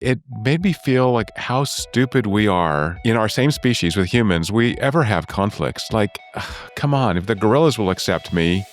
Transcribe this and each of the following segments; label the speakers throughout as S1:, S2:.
S1: It made me feel like how stupid we are in our same species with humans. We ever have conflicts. Like, come on, if the gorillas will accept me,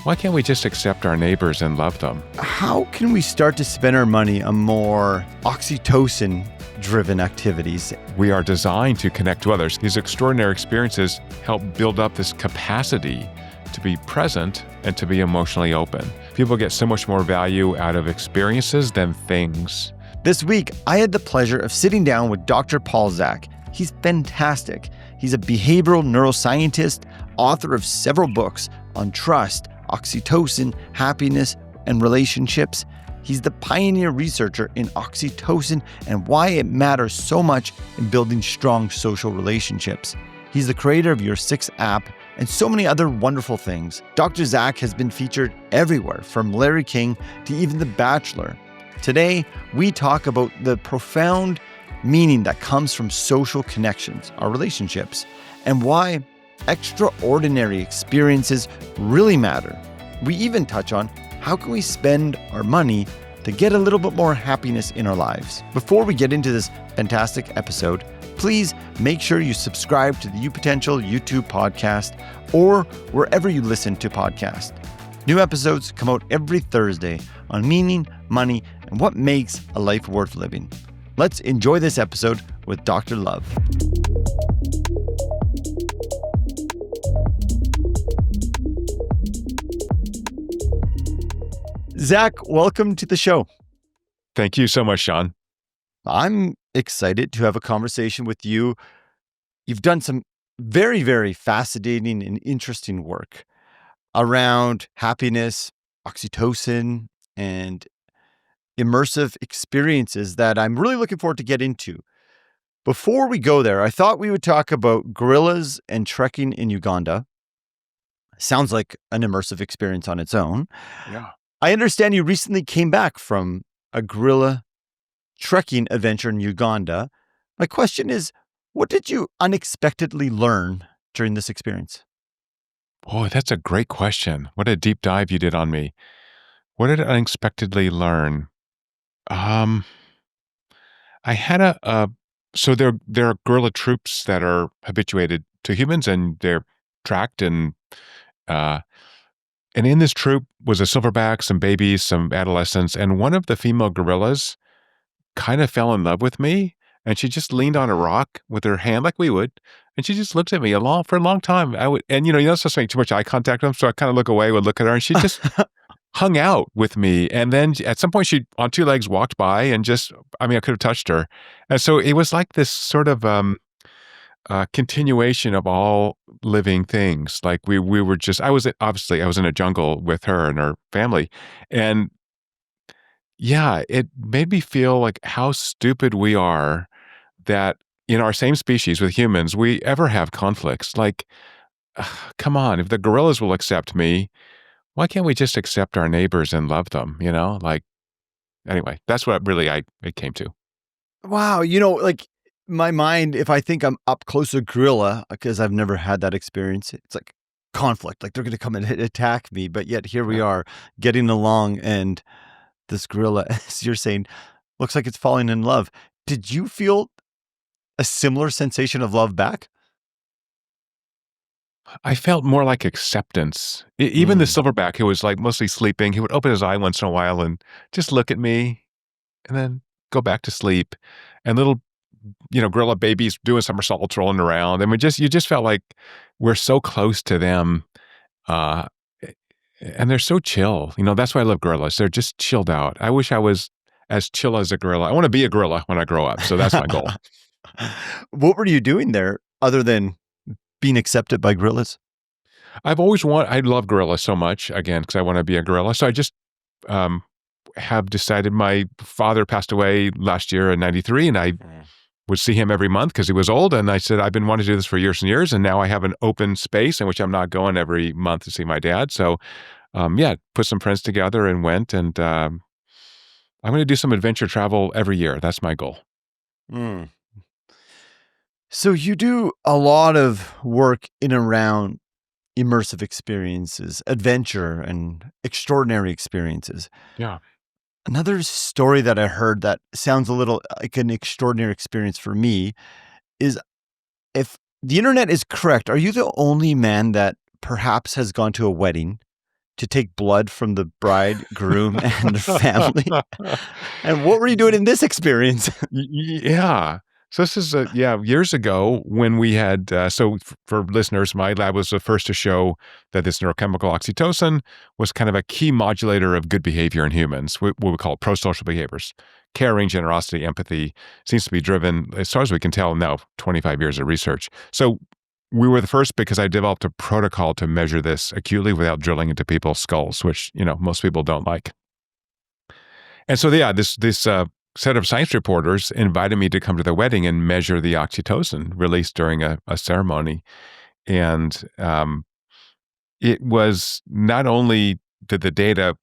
S1: why can't we just accept our neighbors and love them?
S2: How can we start to spend our money on more oxytocin-driven activities?
S1: We are designed to connect to others. These extraordinary experiences help build up this capacity to be present and to be emotionally open. People get so much more value out of experiences than things.
S2: This week, I had the pleasure of sitting down with Dr. Paul Zak. He's fantastic. He's a behavioral neuroscientist, author of several books on trust, oxytocin, happiness, and relationships. He's the pioneer researcher in oxytocin and why it matters so much in building strong social relationships. He's the creator of Your Six app and so many other wonderful things. Dr. Zak has been featured everywhere, from Larry King to even The Bachelor. Today, we talk about the profound meaning that comes from social connections, our relationships, and why extraordinary experiences really matter. We even touch on how can we spend our money to get a little bit more happiness in our lives. Before we get into this fantastic episode, please make sure you subscribe to the YouPotential YouTube podcast or wherever you listen to podcasts. New episodes come out every Thursday on meaning, money, and what makes a life worth living. Let's enjoy this episode with Dr. Love. Zak, welcome to the show.
S1: Thank you so much, Shaun.
S2: I'm excited to have a conversation with you. You've done some very, very fascinating and interesting work around happiness, oxytocin, and immersive experiences that I'm really looking forward to get into. Before we go there, I thought we would talk about gorillas and trekking in Uganda. Sounds like an immersive experience on its own.
S1: Yeah.
S2: I understand you recently came back from a gorilla trekking adventure in Uganda. My question is, what did you unexpectedly learn during this experience?
S1: Boy, that's a great question. What a deep dive you did on me. What did I unexpectedly learn? I had so there are gorilla troops that are habituated to humans, and they're tracked, and in this troop was a silverback, some babies, some adolescents, and one of the female gorillas kind of fell in love with me, and she just leaned on a rock with her hand like we would, and she just looked at me for a long time. You're not supposed to make too much eye contact with them, so I kind of would look at her, and she just hung out with me. And then at some point she, on two legs, walked by and I could have touched her. And so it was like this sort of continuation of all living things. Like we were just, I was in a jungle with her and her family. And yeah, it made me feel like how stupid we are that in our same species with humans, we ever have conflicts. Like, come on, if the gorillas will accept me, why can't we just accept our neighbors and love them? Anyway, that's what really it came to.
S2: Wow. My mind, if I think I'm up close to a gorilla, because I've never had that experience, it's like conflict, like they're going to come and attack me. But yet here we are getting along, and this gorilla, as you're saying, looks like it's falling in love. Did you feel a similar sensation of love back?
S1: I felt more like acceptance. Even the silverback, who was like mostly sleeping, he would open his eye once in a while and just look at me and then go back to sleep. And little, gorilla babies doing somersaults, rolling around. And you just felt like we're so close to them. And they're so chill. That's why I love gorillas. They're just chilled out. I wish I was as chill as a gorilla. I want to be a gorilla when I grow up. So that's my goal.
S2: What were you doing there other than being accepted by gorillas?
S1: I love gorillas so much, again, because I want to be a gorilla. So I just have decided, my father passed away last year in 93, and I would see him every month because he was old. And I said, I've been wanting to do this for years and years. And now I have an open space in which I'm not going every month to see my dad. So put some friends together and went. And I'm going to do some adventure travel every year. That's my goal.
S2: So you do a lot of work in and around immersive experiences, adventure, and extraordinary experiences.
S1: Yeah.
S2: Another story that I heard that sounds a little like an extraordinary experience for me is, if the internet is correct, are you the only man that perhaps has gone to a wedding to take blood from the bride, groom, and their family? And what were you doing in this experience?
S1: Yeah. So this is, years ago when we had, for listeners, my lab was the first to show that this neurochemical oxytocin was kind of a key modulator of good behavior in humans, what we call prosocial behaviors. Caring, generosity, empathy seems to be driven, as far as we can tell now, 25 years of research. So we were the first because I developed a protocol to measure this acutely without drilling into people's skulls, which, most people don't like. And so, yeah, this set of science reporters invited me to come to the wedding and measure the oxytocin released during a ceremony. And it was not only did the data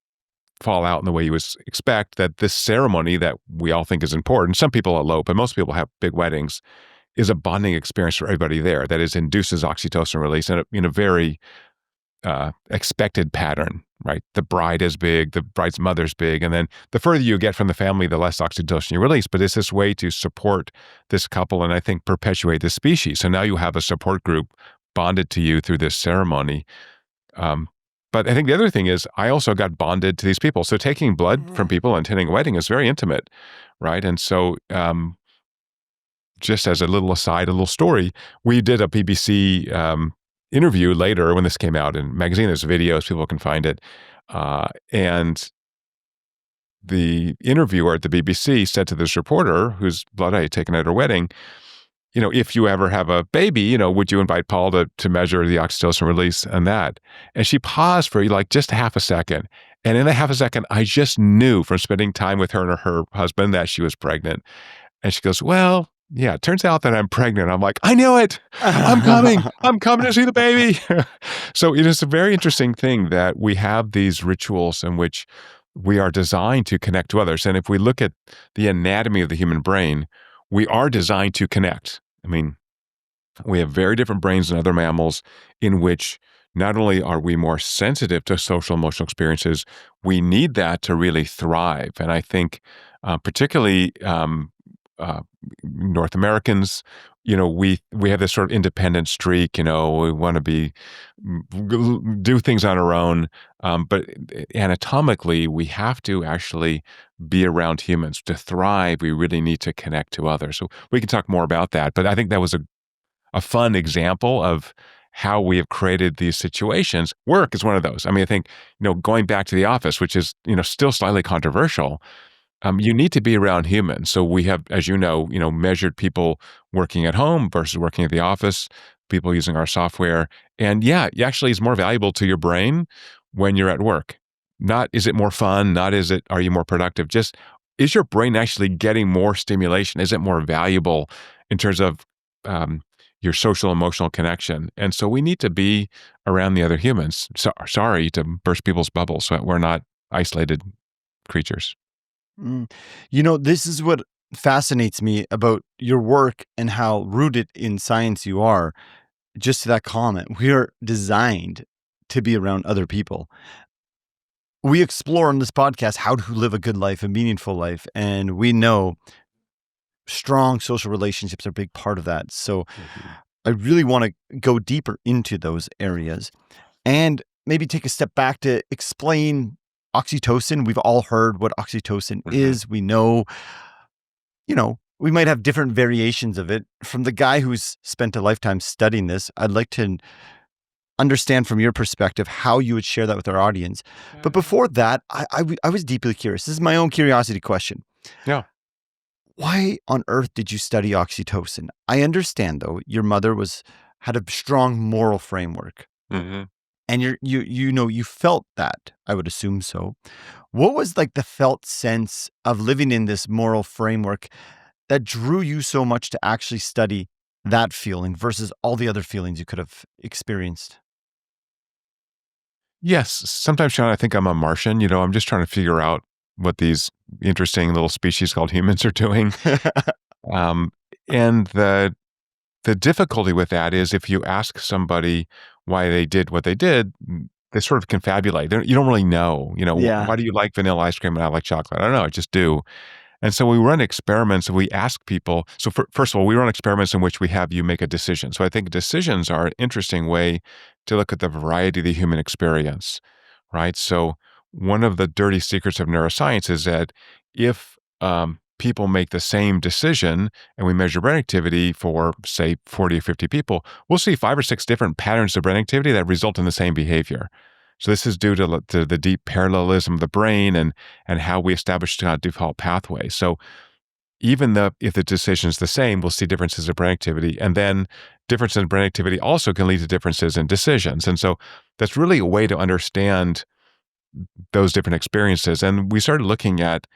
S1: fall out in the way you would expect, that this ceremony that we all think is important, some people elope, but most people have big weddings, is a bonding experience for everybody there. That is, induces oxytocin release in a very expected pattern, right? The bride is big, the bride's mother's big, and then the further you get from the family, the less oxytocin you release. But it's this way to support this couple and I think perpetuate the species. So now you have a support group bonded to you through this ceremony. But I think the other thing is I also got bonded to these people. So taking blood from people and attending a wedding is very intimate, right? And so just as a little aside, a little story, we did a BBC interview later when this came out in magazine. There's videos, people can find it. And the interviewer at the BBC said to this reporter whose blood I had taken at her wedding, if you ever have a baby, would you invite Paul to measure the oxytocin release and that? And she paused for like just half a second. And in that half a second, I just knew from spending time with her and her husband that she was pregnant. And she goes, well, yeah, it turns out that I'm pregnant. I'm like, I knew it. I'm coming. I'm coming to see the baby. So it is a very interesting thing that we have these rituals in which we are designed to connect to others. And if we look at the anatomy of the human brain, we are designed to connect. I mean, we have very different brains than other mammals in which not only are we more sensitive to social emotional experiences, we need that to really thrive. And I think particularly North Americans, we have this sort of independent streak. We want to do things on our own, but anatomically, we have to actually be around humans to thrive. We really need to connect to others. So we can talk more about that. But I think that was a fun example of how we have created these situations. Work is one of those. I mean, I think going back to the office, which is still slightly controversial. You need to be around humans. So we have, as measured people working at home versus working at the office, people using our software. And yeah, it actually is more valuable to your brain when you're at work. Not is it more fun, not are you more productive? Just is your brain actually getting more stimulation? Is it more valuable in terms of your social emotional connection? And so we need to be around the other humans. So, sorry to burst people's bubbles. So we're not isolated creatures.
S2: This is what fascinates me about your work and how rooted in science you are. Just to that comment, we are designed to be around other people. We explore on this podcast how to live a good life, a meaningful life, and we know strong social relationships are a big part of that. So I really want to go deeper into those areas and maybe take a step back to explain oxytocin. We've all heard what oxytocin is. We know, we might have different variations of it. From the guy who's spent a lifetime studying this, I'd like to understand from your perspective how you would share that with our audience. But before that, I was deeply curious. This is my own curiosity question.
S1: Yeah.
S2: Why on earth did you study oxytocin? I understand, though, your mother had a strong moral framework.
S1: Mm-hmm.
S2: And you felt that, I would assume so. What was like the felt sense of living in this moral framework that drew you so much to actually study that feeling versus all the other feelings you could have experienced?
S1: Yes. Sometimes, Shaun, I think I'm a Martian. I'm just trying to figure out what these interesting little species called humans are doing. And the difficulty with that is if you ask somebody why they did what they did, they sort of confabulate. You don't really know,
S2: Yeah.
S1: why do you like vanilla ice cream and I like chocolate? I don't know. I just do. And so we run experiments and we ask people. So first of all, we run experiments in which we have you make a decision. So I think decisions are an interesting way to look at the variety of the human experience, right? So one of the dirty secrets of neuroscience is that if people make the same decision and we measure brain activity for, say, 40 or 50 people, we'll see 5 or 6 different patterns of brain activity that result in the same behavior. So this is due to the deep parallelism of the brain and how we establish default pathways. So even if the decision is the same, we'll see differences in brain activity. And then differences in brain activity also can lead to differences in decisions. And so that's really a way to understand those different experiences. And we started looking at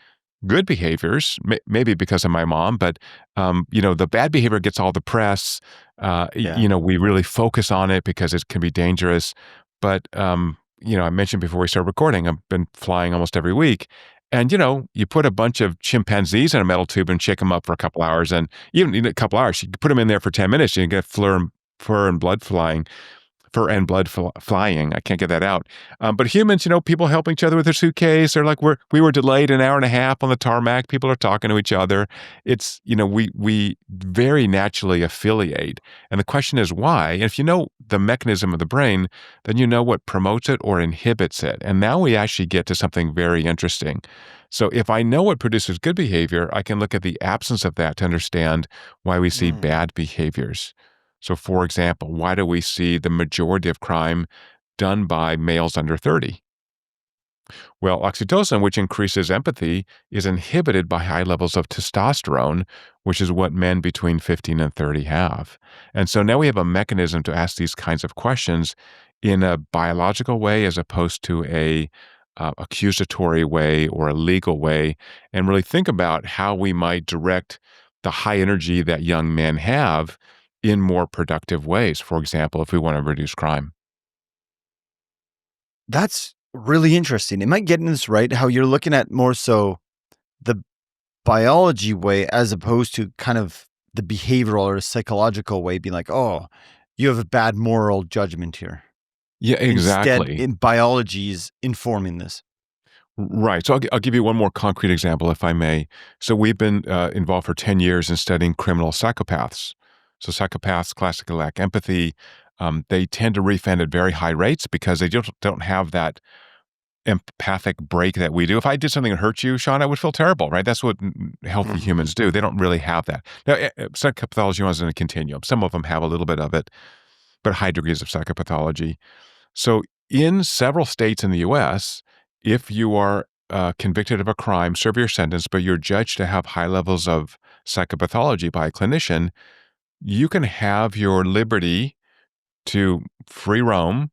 S1: good behaviors, maybe because of my mom, but the bad behavior gets all the press.
S2: Yeah.
S1: We really focus on it because it can be dangerous. But I mentioned before we started recording, I've been flying almost every week. And, you put a bunch of chimpanzees in a metal tube and shake them up for a couple hours. And even in a couple hours, you put them in there for 10 minutes, you get fur and blood flying. Fur and blood flying. I can't get that out. But humans, people help each other with their suitcase. They're like, we were delayed an hour and a half on the tarmac. People are talking to each other. It's, we very naturally affiliate. And the question is why? And if you know the mechanism of the brain, then you know what promotes it or inhibits it. And now we actually get to something very interesting. So if I know what produces good behavior, I can look at the absence of that to understand why we see bad behaviors. So, for example, why do we see the majority of crime done by males under 30? Well, oxytocin, which increases empathy, is inhibited by high levels of testosterone, which is what men between 15 and 30 have. And so now we have a mechanism to ask these kinds of questions in a biological way as opposed to a accusatory way or a legal way, and really think about how we might direct the high energy that young men have in more productive ways. For example, if we want to reduce crime.
S2: That's really interesting. Am I getting this right? How you're looking at more so the biology way as opposed to kind of the behavioral or psychological way, being like, oh, you have a bad moral judgment here.
S1: Yeah,
S2: Instead,
S1: exactly.
S2: in biology is informing this.
S1: Right. So I'll give you one more concrete example, if I may. So we've been involved for 10 years in studying criminal psychopaths. So psychopaths classically lack empathy. They tend to reoffend at very high rates because they don't have that empathic break that we do. If I did something that hurt you, Shaun, I would feel terrible, right? That's what healthy humans do. They don't really have that. Now, psychopathology is in a continuum. Some of them have a little bit of it, but high degrees of psychopathology. So in several states in the U.S., if you are convicted of a crime, serve your sentence, but you're judged to have high levels of psychopathology by a clinician, you can have your liberty to free roam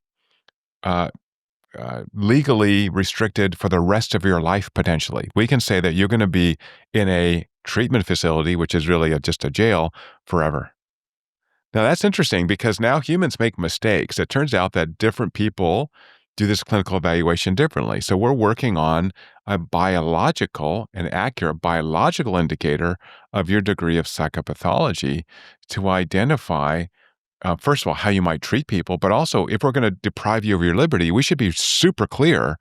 S1: legally restricted for the rest of your life, potentially. We can say that you're going to be in a treatment facility, which is really just a jail, forever. Now, that's interesting because now humans make mistakes. It turns out that different people do this clinical evaluation differently. So we're working on an accurate biological indicator of your degree of psychopathology to identify, first of all, how you might treat people, but also if we're going to deprive you of your liberty, we should be super clear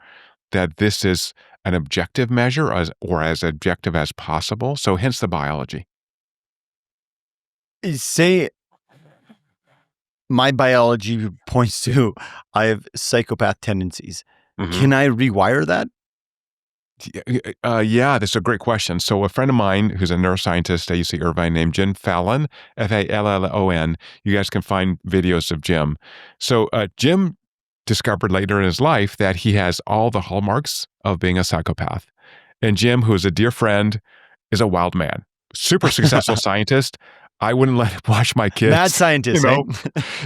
S1: that this is an objective measure or as objective as possible. So hence the biology.
S2: Say my biology points to I have psychopath tendencies.
S1: Mm-hmm.
S2: Can I rewire that?
S1: Yeah, that's a great question. So a friend of mine who's a neuroscientist at UC Irvine named Jim Fallon, Fallon, you guys can find videos of Jim. So Jim discovered later in his life that he has all the hallmarks of being a psychopath. And Jim, who is a dear friend, is a wild man, super successful scientist. I wouldn't let him watch my kids.
S2: Mad scientist, right?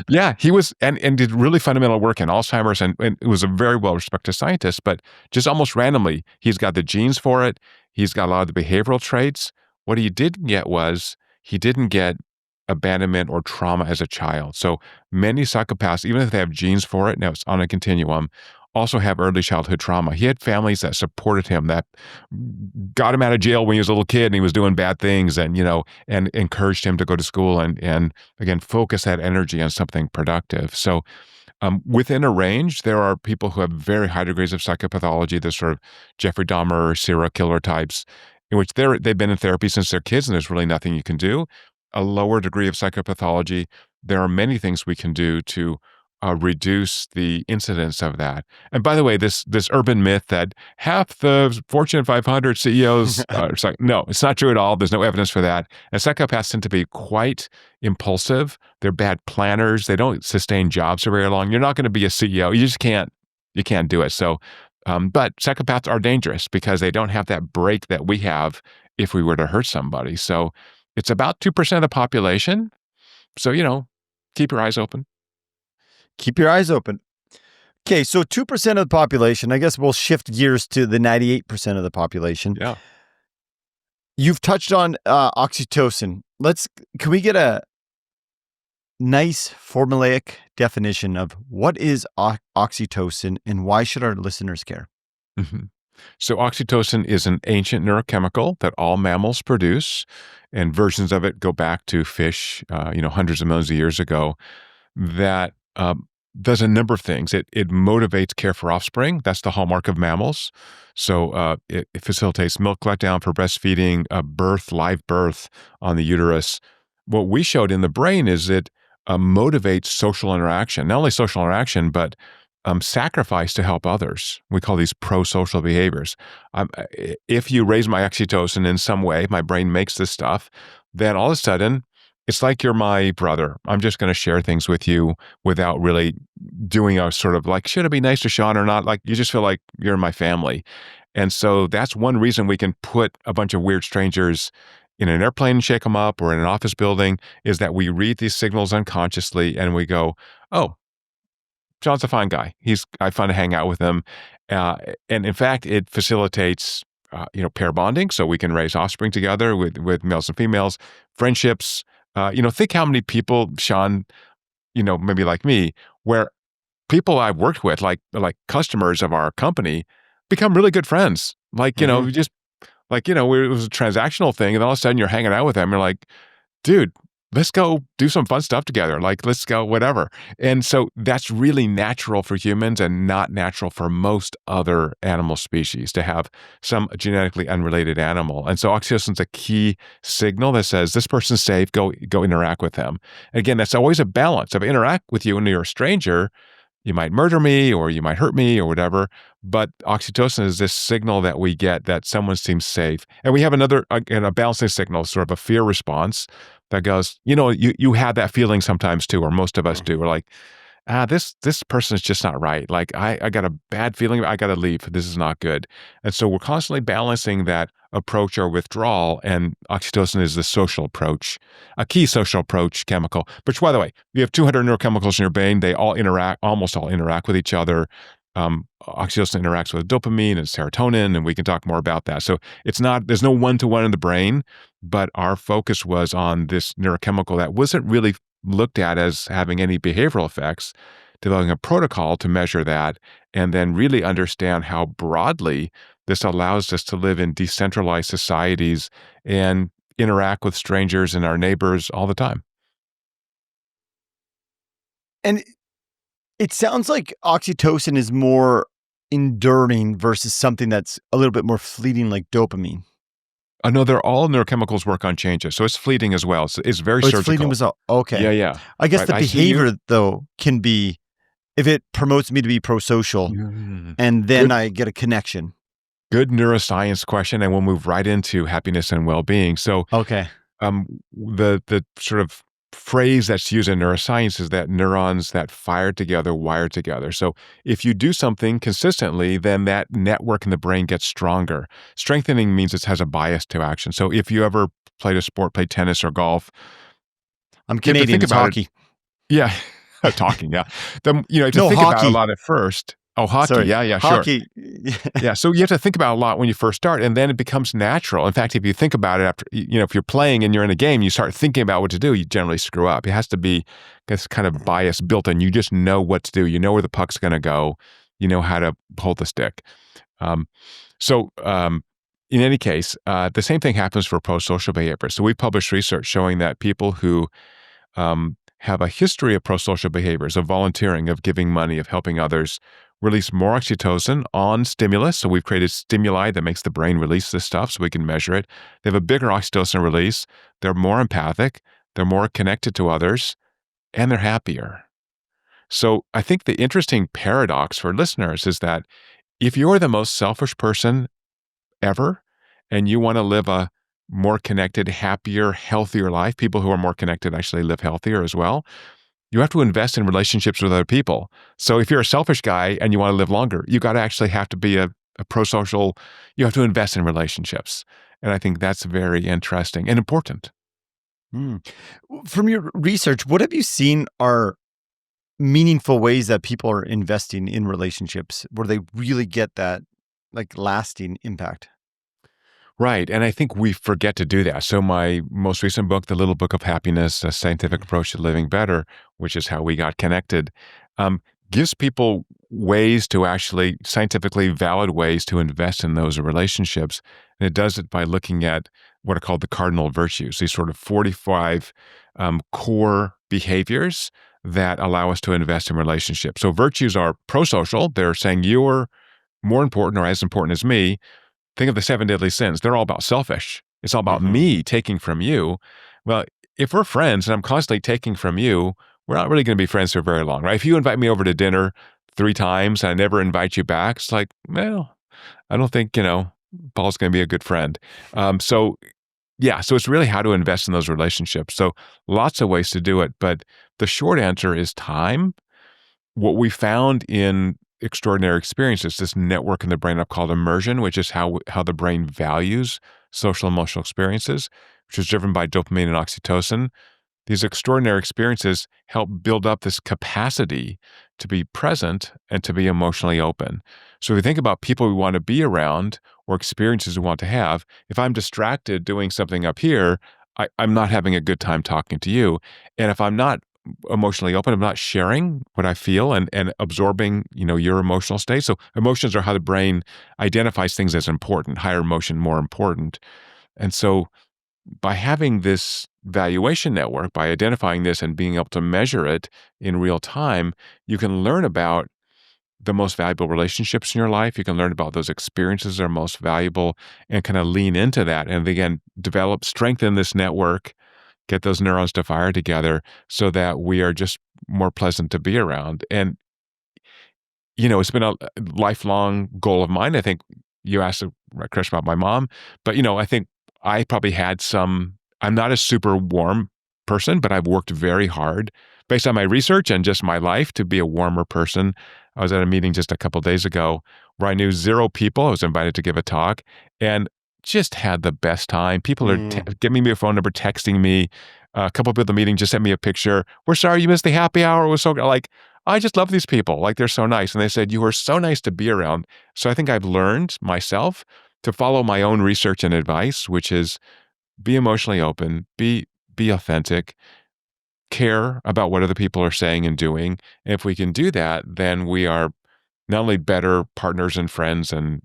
S1: Yeah, he was, and did really fundamental work in Alzheimer's, and was a very well-respected scientist, but just almost randomly, he's got the genes for it. He's got a lot of the behavioral traits. What he didn't get was, he didn't get abandonment or trauma as a child. So many psychopaths, even if they have genes for it, now it's on a continuum, also have early childhood trauma. He had families that supported him, that got him out of jail when he was a little kid and he was doing bad things, and and encouraged him to go to school and again focus that energy on something productive. So Within a range, there are people who have very high degrees of psychopathology, the sort of Jeffrey Dahmer serial killer types, in which they've been in therapy since they're kids and there's really nothing you can do. A lower degree of psychopathology, there are many things we can do to reduce the incidence of that. And by the way, this urban myth that half the Fortune 500 CEOs it's like, no, it's not true at all. There's no evidence for that. And psychopaths tend to be quite impulsive. They're bad planners. They don't sustain jobs for very long. You're not going to be a CEO. You just can't. You can't do it. So, but psychopaths are dangerous because they don't have that break that we have if we were to hurt somebody. So, it's about 2% of the population. So, keep your eyes open.
S2: Keep your eyes open. Okay, so 2% of the population. I guess we'll shift gears to the 98% of the population.
S1: Yeah.
S2: You've touched on oxytocin. Can we get a nice formulaic definition of what is oxytocin and why should our listeners care?
S1: Mm-hmm. So oxytocin is an ancient neurochemical that all mammals produce, and versions of it go back to fish, hundreds of millions of years ago, that does a number of things. It motivates care for offspring. That's the hallmark of mammals. So it facilitates milk letdown for breastfeeding, live birth on the uterus. What we showed in the brain is it motivates social interaction, not only social interaction, but sacrifice to help others. We call these prosocial behaviors. If you raise my oxytocin in some way, my brain makes this stuff, then all of a sudden, it's like you're my brother. I'm just going to share things with you without really doing a sort of like, should I be nice to Shaun or not? Like, you just feel like you're my family. And so that's one reason we can put a bunch of weird strangers in an airplane and shake them up, or in an office building, is that we read these signals unconsciously and we go, oh, Shaun's a fine guy. I find to hang out with him. And in fact, it facilitates pair bonding, so we can raise offspring together with males and females, friendships. Think how many people, Shaun, maybe like me, where people I've worked with, like customers of our company, become really good friends. Like, it was a transactional thing, and all of a sudden you're hanging out with them. You're like, dude, let's go do some fun stuff together. Like, let's go whatever. And so that's really natural for humans and not natural for most other animal species to have some genetically unrelated animal. And so oxytocin's a key signal that says this person's safe, go interact with them. Again, that's always a balance. If I interact with you and you're a stranger, you might murder me or you might hurt me or whatever. But oxytocin is this signal that we get that someone seems safe. And we have another, again, a balancing signal, sort of a fear response that goes, you have that feeling sometimes too, or most of us do. We're like, this person is just not right. Like, I got a bad feeling. I got to leave. This is not good. And so we're constantly balancing that approach or withdrawal. And oxytocin is the social approach, a key social approach chemical. Which, by the way, you have 200 neurochemicals in your brain. They almost all interact with each other. Oxytocin interacts with dopamine and serotonin, and we can talk more about that. So there's no one-to-one in the brain, but our focus was on this neurochemical that wasn't really looked at as having any behavioral effects, developing a protocol to measure that, and then really understand how broadly this allows us to live in decentralized societies and interact with strangers and our neighbors all the time.
S2: And it sounds like oxytocin is more enduring versus something that's a little bit more fleeting, like dopamine.
S1: No, all neurochemicals work on changes, so it's fleeting as well. So it's very surgical.
S2: It's fleeting as well. Okay.
S1: Yeah.
S2: I guess the behavior, though, can be, if it promotes me to be prosocial, and then I get a connection.
S1: Good neuroscience question, and we'll move right into happiness and well-being. So,
S2: okay,
S1: the sort of phrase that's used in neuroscience is that neurons that fire together wire together. So if you do something consistently, then that network in the brain gets stronger. Strengthening means it has a bias to action. So if you ever played a sport, played tennis or golf,
S2: I'm Canadian, it's hockey.
S1: Yeah, talking, yeah. You have to think about it a lot at first. Oh, hockey.
S2: Sorry.
S1: Yeah,
S2: hockey.
S1: Sure. Yeah, so you have to think about it a lot when you first start, and then it becomes natural. In fact, if you think about it after, if you're playing and you're in a game, you start thinking about what to do, you generally screw up. It has to be this kind of bias built in. You just know what to do. You know where the puck's going to go. You know how to hold the stick. In any case, the same thing happens for prosocial behavior. So we've published research showing that people who have a history of prosocial behaviors, of volunteering, of giving money, of helping others, release more oxytocin on stimulus. So we've created stimuli that makes the brain release this stuff so we can measure it. They have a bigger oxytocin release. They're more empathic. They're more connected to others, and they're happier. So I think the interesting paradox for listeners is that if you're the most selfish person ever, and you want to live a more connected, happier, healthier life, people who are more connected actually live healthier as well. You have to invest in relationships with other people. So if you're a selfish guy and you want to live longer, you got to actually have to be a prosocial, you have to invest in relationships. And I think that's very interesting and important.
S2: From your research, what have you seen are meaningful ways that people are investing in relationships where they really get that like lasting impact?
S1: Right. And I think we forget to do that. So my most recent book, The Little Book of Happiness, A Scientific Approach to Living Better, which is how we got connected, gives people ways to actually, scientifically valid ways to invest in those relationships. And it does it by looking at what are called the cardinal virtues, these sort of 45 core behaviors that allow us to invest in relationships. So virtues are prosocial. They're saying you're more important or as important as me. Think of the 7 deadly sins. They're all about selfish. It's all about me taking from you. Well, if we're friends and I'm constantly taking from you, we're not really going to be friends for very long, right? If you invite me over to dinner 3 times and I never invite you back, it's like, well, I don't think, Paul's going to be a good friend. So it's really how to invest in those relationships. So lots of ways to do it. But the short answer is time. What we found in extraordinary experiences, this network in the brain I've called immersion, which is how the brain values social emotional experiences, which is driven by dopamine and oxytocin. These extraordinary experiences help build up this capacity to be present and to be emotionally open. So if we think about people we want to be around or experiences we want to have, if I'm distracted doing something up here, I'm not having a good time talking to you. And if I'm not emotionally open, I'm not sharing what I feel and absorbing, your emotional state. So emotions are how the brain identifies things as important, higher emotion, more important. And so by having this valuation network, by identifying this and being able to measure it in real time, you can learn about the most valuable relationships in your life. You can learn about those experiences that are most valuable and kind of lean into that. And again, strengthen this network, get those neurons to fire together so that we are just more pleasant to be around. And, it's been a lifelong goal of mine. I think you asked a question about my mom, but, I think I probably I'm not a super warm person, but I've worked very hard based on my research and just my life to be a warmer person. I was at a meeting just a couple of days ago where I knew 0 people. I was invited to give a talk and just had the best time. People are giving me a phone number, texting me. A couple of people at the meeting just sent me a picture. We're sorry you missed the happy hour. It was so like, I just love these people. Like they're so nice. And they said, you are so nice to be around. So I think I've learned myself to follow my own research and advice, which is be emotionally open, be authentic, care about what other people are saying and doing. And if we can do that, then we are not only better partners and friends and,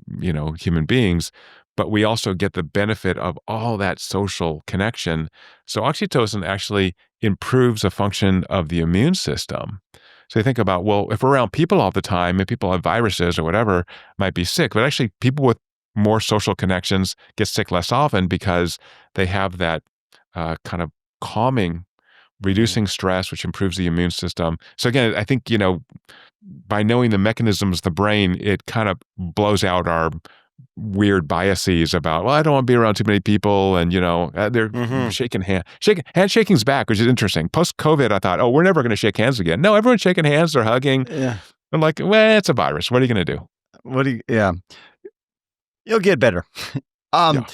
S1: human beings, but we also get the benefit of all that social connection. So oxytocin actually improves the function of the immune system. So you think about, well, if we're around people all the time and people have viruses or whatever, might be sick, but actually people with more social connections get sick less often because they have that kind of calming, reducing stress, which improves the immune system. So again, I think, by knowing the mechanisms of the brain, it kind of blows out our weird biases about, well, I don't want to be around too many people. And, they're shaking hands. Handshaking's back, which is interesting. Post-COVID, I thought, we're never going to shake hands again. No, everyone's shaking hands. They're hugging.
S2: Yeah.
S1: I'm like, well, it's a virus. What are you going to do?
S2: Yeah. You'll get better.
S1: Yeah.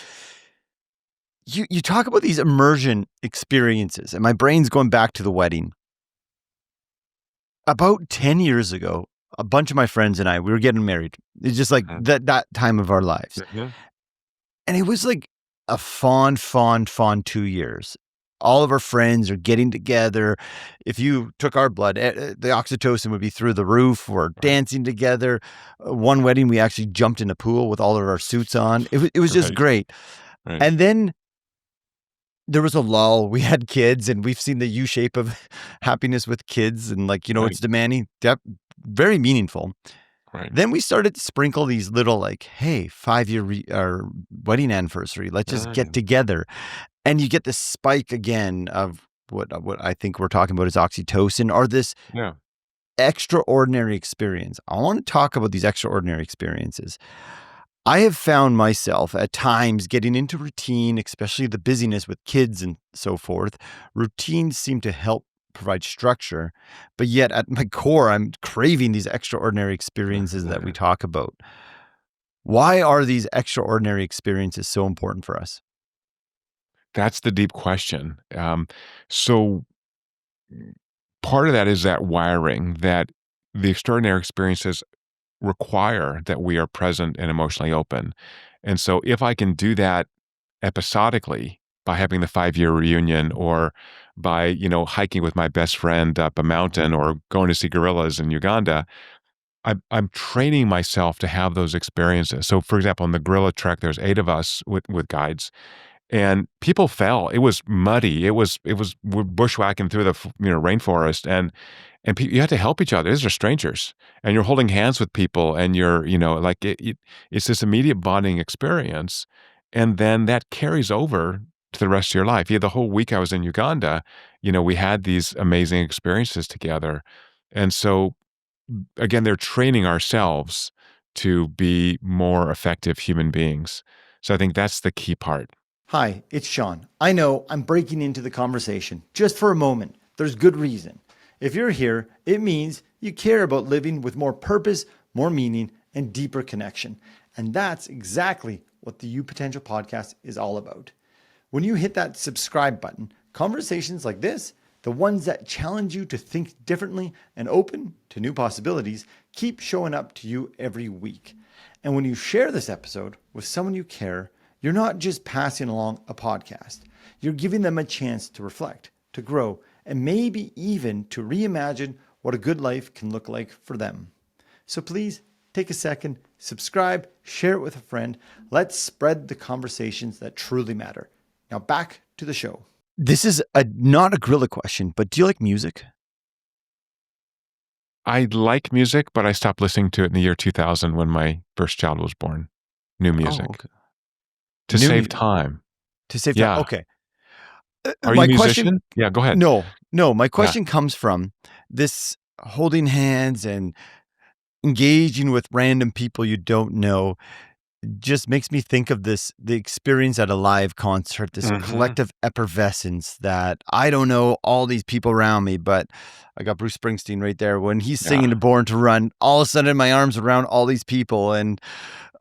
S2: You talk about these immersion experiences, and my brain's going back to the wedding. About 10 years ago, a bunch of my friends and I, we were getting married. It's just like that time of our lives.
S1: Yeah.
S2: And it was like a fun 2 years. All of our friends are getting together. If you took our blood, the oxytocin would be through the roof. We're dancing together. One wedding, we actually jumped in a pool with all of our suits on. It was just great.
S1: Right.
S2: And then there was a lull. We had kids, and we've seen the U shape of happiness with kids, and
S1: Right.
S2: it's demanding, very meaningful.
S1: Right.
S2: Then we started to sprinkle these little hey, 5-year or wedding anniversary. Let's just get
S1: Right.
S2: together, and you get this spike again of what I think we're talking about is oxytocin, or this
S1: Yeah.
S2: extraordinary experience. I want to talk about these extraordinary experiences. I have found myself at times getting into routine, especially the busyness with kids and so forth. Routines seem to help provide structure, but yet at my core, I'm craving these extraordinary experiences that we talk about. Why are these extraordinary experiences so important for us?
S1: That's the deep question. So part of that is that wiring that the extraordinary experiences require that we are present and emotionally open. And so if I can do that episodically by having the 5-year reunion or by, hiking with my best friend up a mountain or going to see gorillas in Uganda, I'm training myself to have those experiences. So for example, on the gorilla trek, there's 8 of us with guides and people fell. It was muddy. We're bushwhacking through the rainforest, and you have to help each other. These are strangers, and you're holding hands with people, and you're like it's this immediate bonding experience, and then that carries over to the rest of your life. Yeah, the whole week I was in Uganda, we had these amazing experiences together, and so again, they're training ourselves to be more effective human beings. So I think that's the key part.
S2: Hi, it's Shaun. I know I'm breaking into the conversation just for a moment. There's good reason. If you're here, it means you care about living with more purpose, more meaning, and deeper connection. And that's exactly what the YouPotential podcast is all about. When you hit that subscribe button, conversations like this, the ones that challenge you to think differently and open to new possibilities, keep showing up to you every week. And when you share this episode with someone you care, you're not just passing along a podcast. You're giving them a chance to reflect, to grow, and maybe even to reimagine what a good life can look like for them. So please take a second, subscribe, share it with a friend. Let's spread the conversations that truly matter. Now back to the show. This is not a gorilla question, but do you like music?
S1: I like music, but I stopped listening to it in the year 2000 when my first child was born. New
S2: Oh,
S1: music.
S2: okay.
S1: To
S2: New
S1: save
S2: music
S1: time.
S2: to save time.
S1: Yeah.
S2: Okay.
S1: Are you a
S2: My question,
S1: musician? Yeah, go ahead.
S2: no, my
S1: Yeah.
S2: question comes from this holding hands and engaging with random people you don't know just makes me think of the experience at a live concert, this
S1: Mhm.
S2: collective effervescence that I don't know all these people around me, but I got Bruce Springsteen right there. When he's
S1: Yeah.
S2: singing to Born to Run, all of a sudden my arms around all these people. And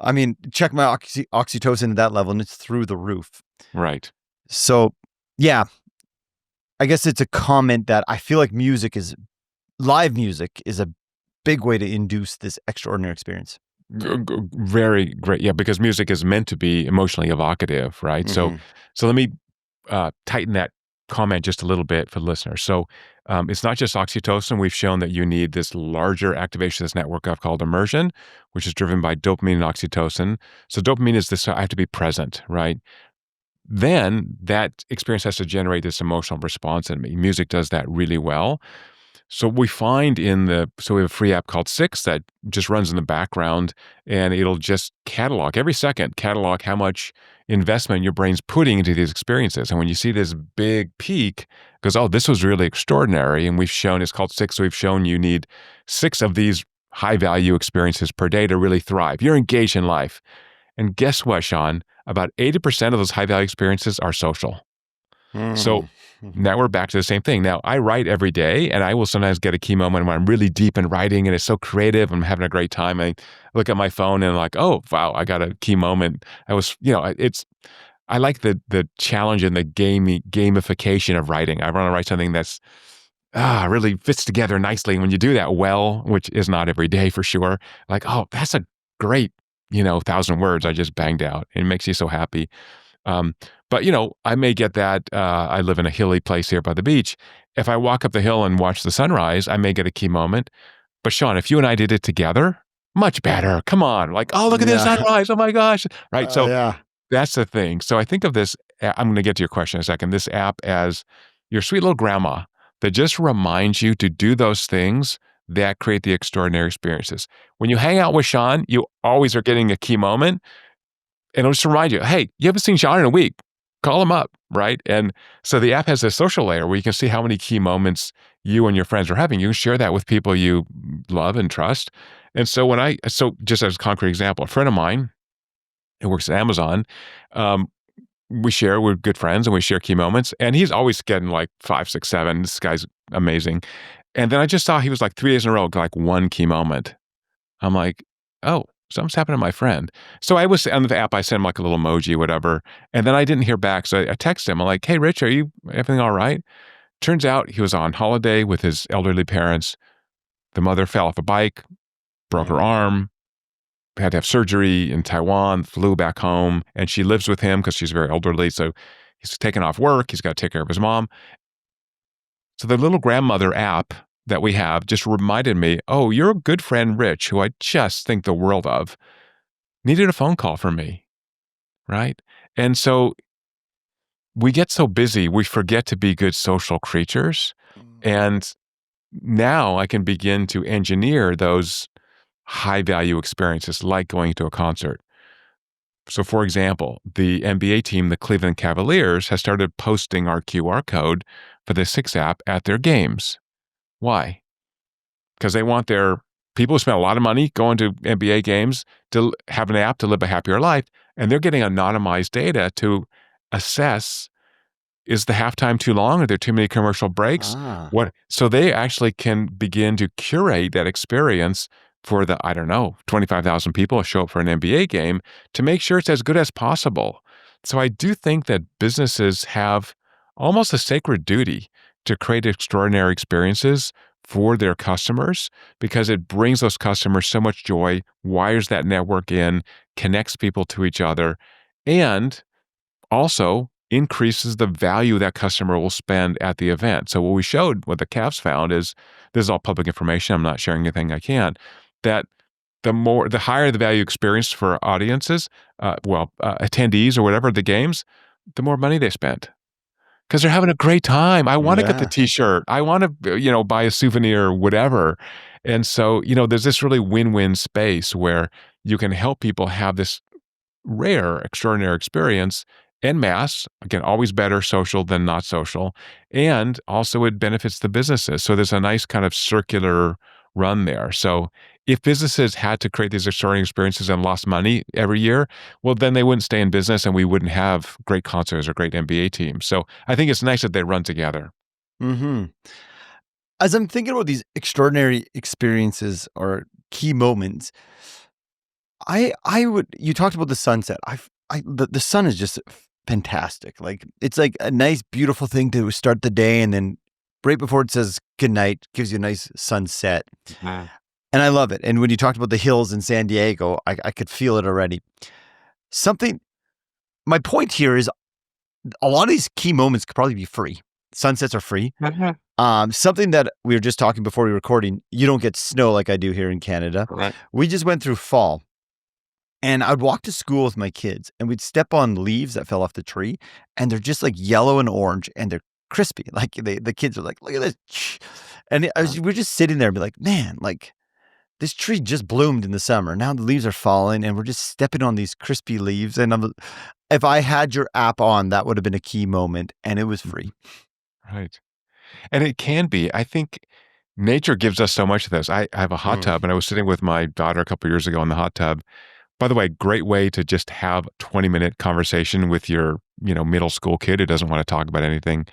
S2: I mean, check my oxytocin at that level and it's through the roof.
S1: Right.
S2: So yeah, I guess it's a comment that I feel like live music is a big way to induce this extraordinary experience.
S1: Very great. Yeah, because music is meant to be emotionally evocative, right? So,
S2: Mm-hmm.
S1: so let me tighten that comment just a little bit for the listener. So, it's not just oxytocin. We've shown that you need this larger activation of this network I've called immersion, which is driven by dopamine and oxytocin. So, dopamine is this: I have to be present, right? Then that experience has to generate this emotional response in me. Music does that really well. So we find so we have a free app called Six that just runs in the background and it'll just every second, catalog how much investment your brain's putting into these experiences. And when you see this big peak, it goes, oh, this was really extraordinary. And we've shown, it's called Six. So we've shown you need 6 of these high value experiences per day to really thrive. You're engaged in life. And guess what, Shaun? About 80% of those high value experiences are social. So now we're back to the same thing. Now, I write every day, and I will sometimes get a key moment when I'm really deep in writing and it's so creative. I'm having a great time. I look at my phone and I'm like, oh, wow, I got a key moment. I like the challenge and the gamification of writing. I want to write something that's really fits together nicely. And when you do that well, which is not every day for sure, like, oh, that's a great, 1,000 words I just banged out. It makes you so happy. Um, but I may get that. I live in a hilly place here by the beach. If I walk up the hill and watch the sunrise, I may get a key moment. But Shaun, if you and I did it together, much better. Come on. Like, oh, look at this
S2: Yeah.
S1: sunrise. Oh my gosh. Right. So
S2: Yeah.
S1: that's the thing. So I think of this I'm going to get to your question in a second, this app as your sweet little grandma that just reminds you to do those things that create the extraordinary experiences. When you hang out with Shaun, you always are getting a key moment. And it'll just remind you, hey, you haven't seen Shaun in a week. Call him up, right? And so the app has a social layer where you can see how many key moments you and your friends are having. You can share that with people you love and trust. And so just as a concrete example, a friend of mine who works at Amazon, we're good friends and we share key moments. And he's always getting like 5, 6, 7. This guy's amazing. And then I just saw he was like 3 days in a row, like one key moment. I'm like, oh, something's happened to my friend. So I was on the app, I sent him like a little emoji, whatever. And then I didn't hear back. So I texted him. I'm like, hey, Rich, everything all right? Turns out he was on holiday with his elderly parents. The mother fell off a bike, broke her arm, had to have surgery in Taiwan, flew back home. And she lives with him because she's very elderly. So he's taken off work. He's got to take care of his mom. So the little grandmother app that we have just reminded me, oh, your good friend Rich, who I just think the world of, needed a phone call from me, right? And so we get so busy, we forget to be good social creatures. And now I can begin to engineer those high value experiences like going to a concert. So for example, the NBA team, the Cleveland Cavaliers, has started posting our QR code for the Six app at their games. Why? Because they want their people who spend a lot of money going to NBA games to have an app to live a happier life. And they're getting anonymized data to assess, is the halftime too long? Are there too many commercial breaks? So they actually can begin to curate that experience for the, 25,000 people who show up for an NBA game to make sure it's as good as possible. So I do think that businesses have almost a sacred duty to create extraordinary experiences for their customers because it brings those customers so much joy, wires that network in, connects people to each other, and also increases the value that customer will spend at the event. So what the Cavs found is, this is all public information, I'm not sharing anything I can't, that the higher the value experience for audiences, attendees or whatever the games, the more money they spent. Because they're having a great time. I want to get the t-shirt. I want to, buy a souvenir or whatever. And so, there's this really win-win space where you can help people have this rare, extraordinary experience en masse. Again, always better social than not social. And also it benefits the businesses. So there's a nice kind of circular run there. So if businesses had to create these extraordinary experiences and lost money every year, well, then they wouldn't stay in business and we wouldn't have great concerts or great NBA teams. So I think it's nice that they run together.
S2: Mm-hmm. As I'm thinking about these extraordinary experiences or key moments, you talked about the sunset. The sun is just fantastic. Like, it's like a nice, beautiful thing to start the day. And then right before it says goodnight, gives you a nice sunset.
S3: Mm-hmm.
S2: And I love it. And when you talked about the hills in San Diego, I could feel it already. My point here is a lot of these key moments could probably be free. Sunsets are free.
S3: Mm-hmm.
S2: Something that we were just talking before we were recording, you don't get snow like I do here in Canada.
S3: Right.
S2: We just went through fall. And I'd walk to school with my kids and we'd step on leaves that fell off the tree and they're just like yellow and orange and they're crispy. Like the kids are like, look at this. And we're just sitting there and be like, man, like this tree just bloomed in the summer. Now the leaves are falling and we're just stepping on these crispy leaves. And if I had your app on, that would have been a key moment and it was free.
S1: Right. And it can be. I think nature gives us so much of this. I have a hot tub and I was sitting with my daughter a couple of years ago in the hot tub. By the way, great way to just have a 20-minute conversation with your, middle school kid who doesn't want to talk about anything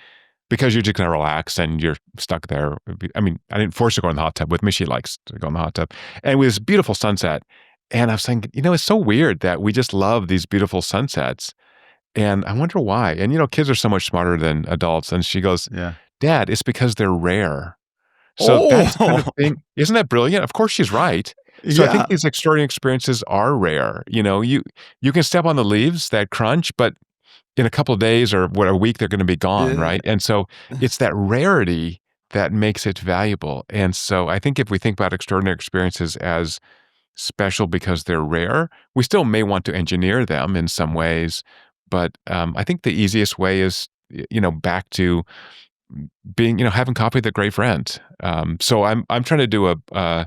S1: because you're just going to relax and you're stuck there. I didn't force her to go in the hot tub with me. She likes to go in the hot tub. And it was a beautiful sunset. And I was saying, it's so weird that we just love these beautiful sunsets. And I wonder why. And, kids are so much smarter than adults. And she goes, Dad, it's because they're rare. So that's the kind of thing. Isn't that brilliant? Of course she's right. So I think these extraordinary experiences are rare. You can step on the leaves that crunch, but in a couple of days or a week, they're going to be gone, right? And so it's that rarity that makes it valuable. And so I think if we think about extraordinary experiences as special because they're rare, we still may want to engineer them in some ways, but I think the easiest way is, back to being, having coffee with a great friend. So I'm trying to do a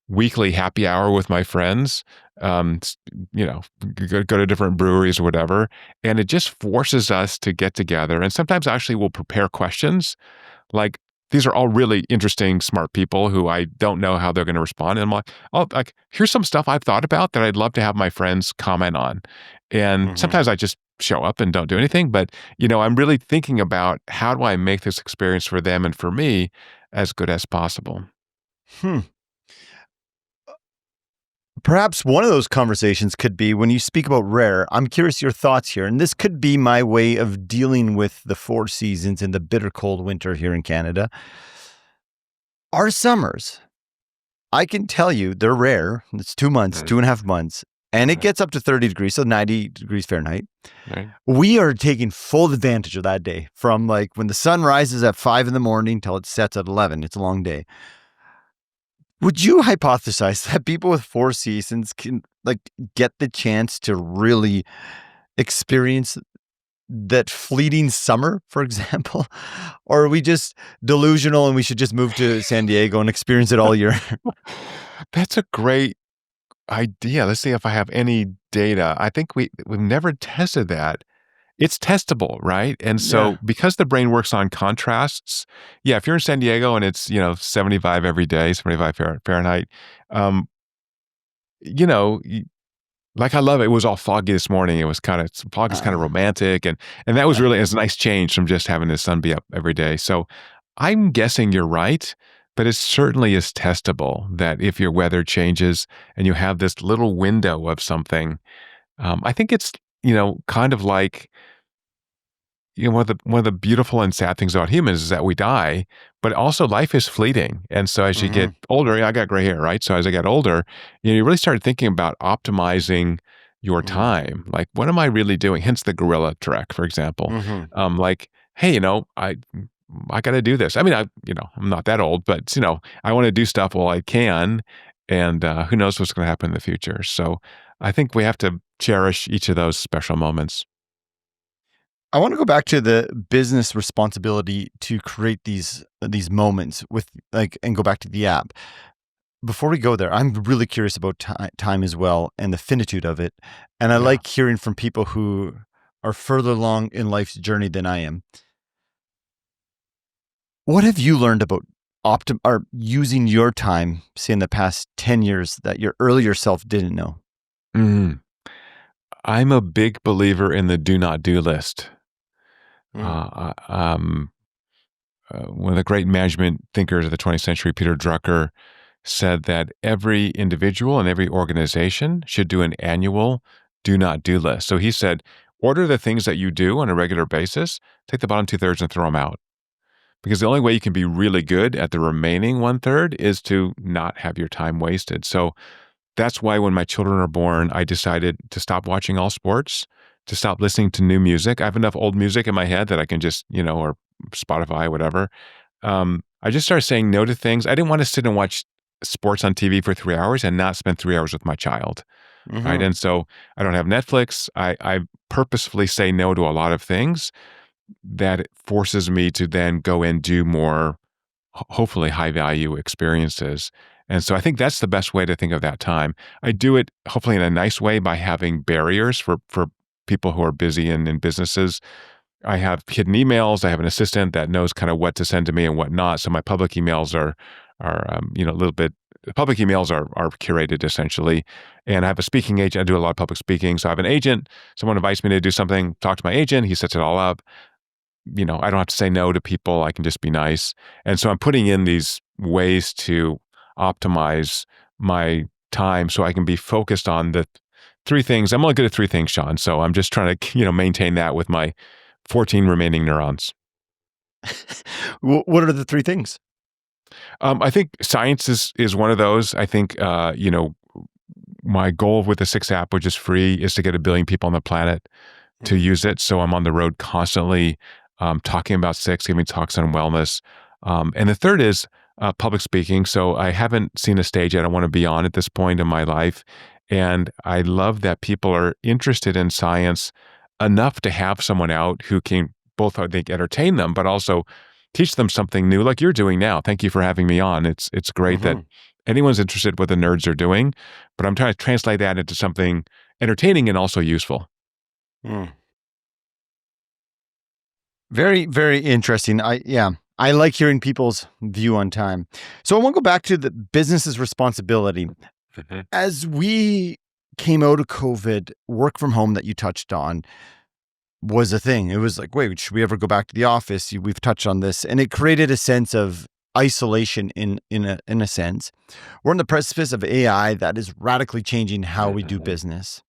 S1: weekly happy hour with my friends. Um, s- go to different breweries or whatever, and it just forces us to get together. And sometimes actually we'll prepare questions. Like, these are all really interesting, smart people who I don't know how they're going to respond. And I'm like, oh, like, here's some stuff I've thought about that I'd love to have my friends comment on. And
S2: Mm-hmm.
S1: sometimes I just show up and don't do anything. But, I'm really thinking about how do I make this experience for them and for me as good as possible.
S2: Hmm. Perhaps one of those conversations could be when you speak about rare. I'm curious your thoughts here. And this could be my way of dealing with the four seasons and the bitter cold winter here in Canada. Our summers, I can tell you they're rare. It's 2 months,
S1: Right.
S2: 2.5 months, and it
S1: Right.
S2: gets up to 30 degrees, so 90 degrees Fahrenheit.
S1: Right.
S2: We are taking full advantage of that day from like when the sun rises at 5 in the morning till it sets at 11. It's a long day. Would you hypothesize that people with four seasons can like get the chance to really experience that fleeting summer, for example? Or are we just delusional and we should just move to San Diego and experience it all year?
S1: That's a great idea. Let's see if I have any data. I think we've never tested that. It's testable, right? And
S2: Yeah.
S1: so because the brain works on contrasts, yeah, if you're in San Diego and it's, 75 every day, 75 Fahrenheit, um, you know, y- like I love it. It was all foggy this morning. It was fog is kind of
S2: Uh,
S1: romantic, and that was really, it's a nice change from just having the sun be up every day. So I'm guessing you're right, but it certainly is testable that if your weather changes and you have this little window of something, I think it's, kind of like, one of the beautiful and sad things about humans is that we die, but also life is fleeting. And so as you
S2: mhm,
S1: get older, I got gray hair, right? So as I get older, you really start thinking about optimizing your
S2: mm,
S1: time. Like, what am I really doing? Hence the gorilla trek, for example.
S2: mhm.
S1: Like, hey, I got to do this. I mean, I'm not that old, but I want to do stuff while I can, and who knows what's going to happen in the future. So I think we have to cherish each of those special moments.
S2: I want to go back to the business responsibility to create these moments with like and go back to the app. Before we go there, I'm really curious about time as well and the finitude of it. And I
S1: Yeah.
S2: like hearing from people who are further along in life's journey than I am. What have you learned about or using your time, say in the past 10 years that your earlier self didn't know?
S1: Mhm. I'm a big believer in the do not do list.
S2: Mm,
S1: One of the great management thinkers of the 20th century, Peter Drucker, said that every individual and every organization should do an annual do not do list. So he said, order the things that you do on a regular basis, take the bottom two-thirds and throw them out. Because the only way you can be really good at the remaining one-third is to not have your time wasted. So that's why when my children are born, I decided to stop watching all sports, to stop listening to new music. I have enough old music in my head that I can just, or Spotify, whatever. I just started saying no to things. I didn't want to sit and watch sports on TV for 3 hours and not spend 3 hours with my child. Right.
S2: mhm.
S1: And so I don't have Netflix. I purposefully say no to a lot of things that it forces me to then go and do more, hopefully high value experiences. And so I think that's the best way to think of that time. I do it hopefully in a nice way by having barriers for people who are busy in businesses. I have hidden emails. I have an assistant that knows kind of what to send to me and what not. So my public emails are a little bit. Public emails are curated essentially, and I have a speaking agent. I do a lot of public speaking, so I have an agent. Someone invites me to do something. Talk to my agent. He sets it all up. I don't have to say no to people. I can just be nice. And so I'm putting in these ways to optimize my time so I can be focused on the three things. I'm only good at three things, Shaun. So I'm just trying to, maintain that with my 14 remaining neurons.
S2: What are the three things?
S1: I think science is one of those. I think, my goal with the Six app, which is free, is to get 1 billion people on the planet to
S2: Mm,
S1: use it. So I'm on the road constantly talking about Six, giving talks on wellness. And the third is public speaking. So I haven't seen a stage yet I want to be on at this point in my life. And I love that people are interested in science enough to have someone out who can both, I think, entertain them, but also teach them something new, like you're doing now. Thank you for having me on. It's great that
S2: Hmm.
S1: anyone's interested what the nerds are doing, but I'm trying to translate that into something entertaining and also useful.
S2: Mm. Very, very interesting. I like hearing people's view on time. So I want to go back to the business's responsibility.
S1: Mhm.
S2: As we came out of COVID, work from home that you touched on was a thing. It was like, wait, should we ever go back to the office? We've touched on this, and it created a sense of isolation in a sense. We're on the precipice of AI that is radically changing how we do business.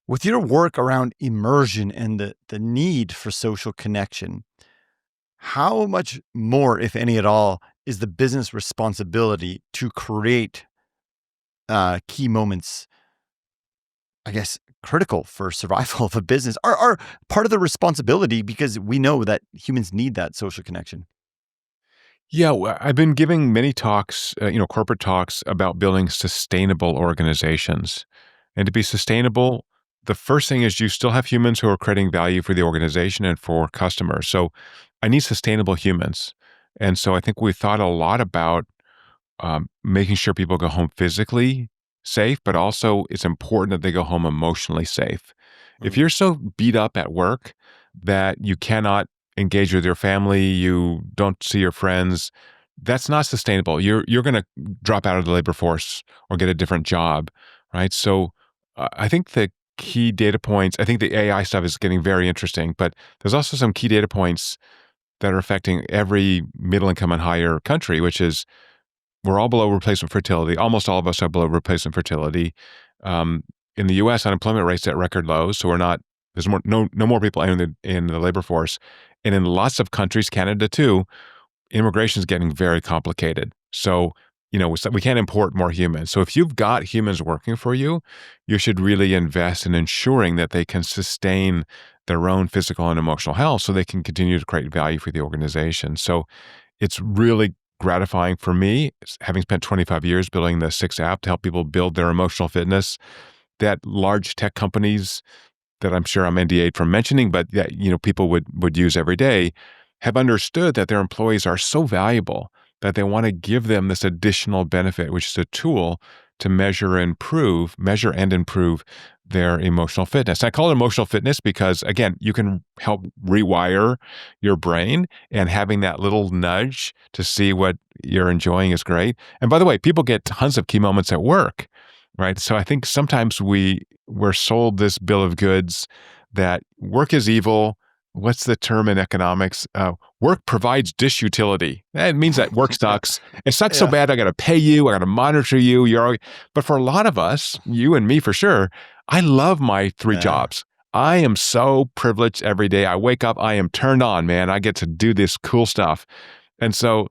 S2: With your work around immersion and the need for social connection, how much more, if any at all, is the business responsibility to create key moments, I guess, critical for survival of a business, are part of the responsibility because we know that humans need that social connection?
S1: Yeah, I've been giving many talks, corporate talks about building sustainable organizations. And to be sustainable, the first thing is you still have humans who are creating value for the organization and for customers. So I need sustainable humans. And so I think we thought a lot about making sure people go home physically safe, but also it's important that they go home emotionally safe. If
S2: Mm,
S1: you're so beat up at work that you cannot engage with your family, you don't see your friends, that's not sustainable. You're going to drop out of the labor force or get a different job, right? So I think the key data points, I think the AI stuff is getting very interesting, but there's also some key data points that are affecting every middle income and higher country, which is we're all below replacement fertility. Almost all of us are below replacement fertility. Um, in the U.S., unemployment rate's at record lows, so we're not. There's no more people in the labor force, and in lots of countries, Canada too, immigration is getting very complicated. So we can't import more humans. So if you've got humans working for you, you should really invest in ensuring that they can sustain their own physical and emotional health, so they can continue to create value for the organization. So it's really gratifying for me, having spent 25 years building the Six app to help people build their emotional fitness, that large tech companies that I'm sure I'm NDA'd from mentioning, but that people would use every day, have understood that their employees are so valuable that they want to give them this additional benefit, which is a tool to measure and improve their emotional fitness. I call it emotional fitness because, again, you can help rewire your brain, and having that little nudge to see what you're enjoying is great. And by the way, people get tons of key moments at work, right? So I think sometimes we're sold this bill of goods that work is evil. What's the term in economics? Work provides disutility. That means that work
S2: yeah,
S1: sucks. It sucks so
S2: yeah,
S1: bad. I got to pay you. I got to monitor you. But for a lot of us, you and me for sure, I love my three
S2: yeah.
S1: jobs. I am so privileged every day. I wake up, I am turned on, man. I get to do this cool stuff. And so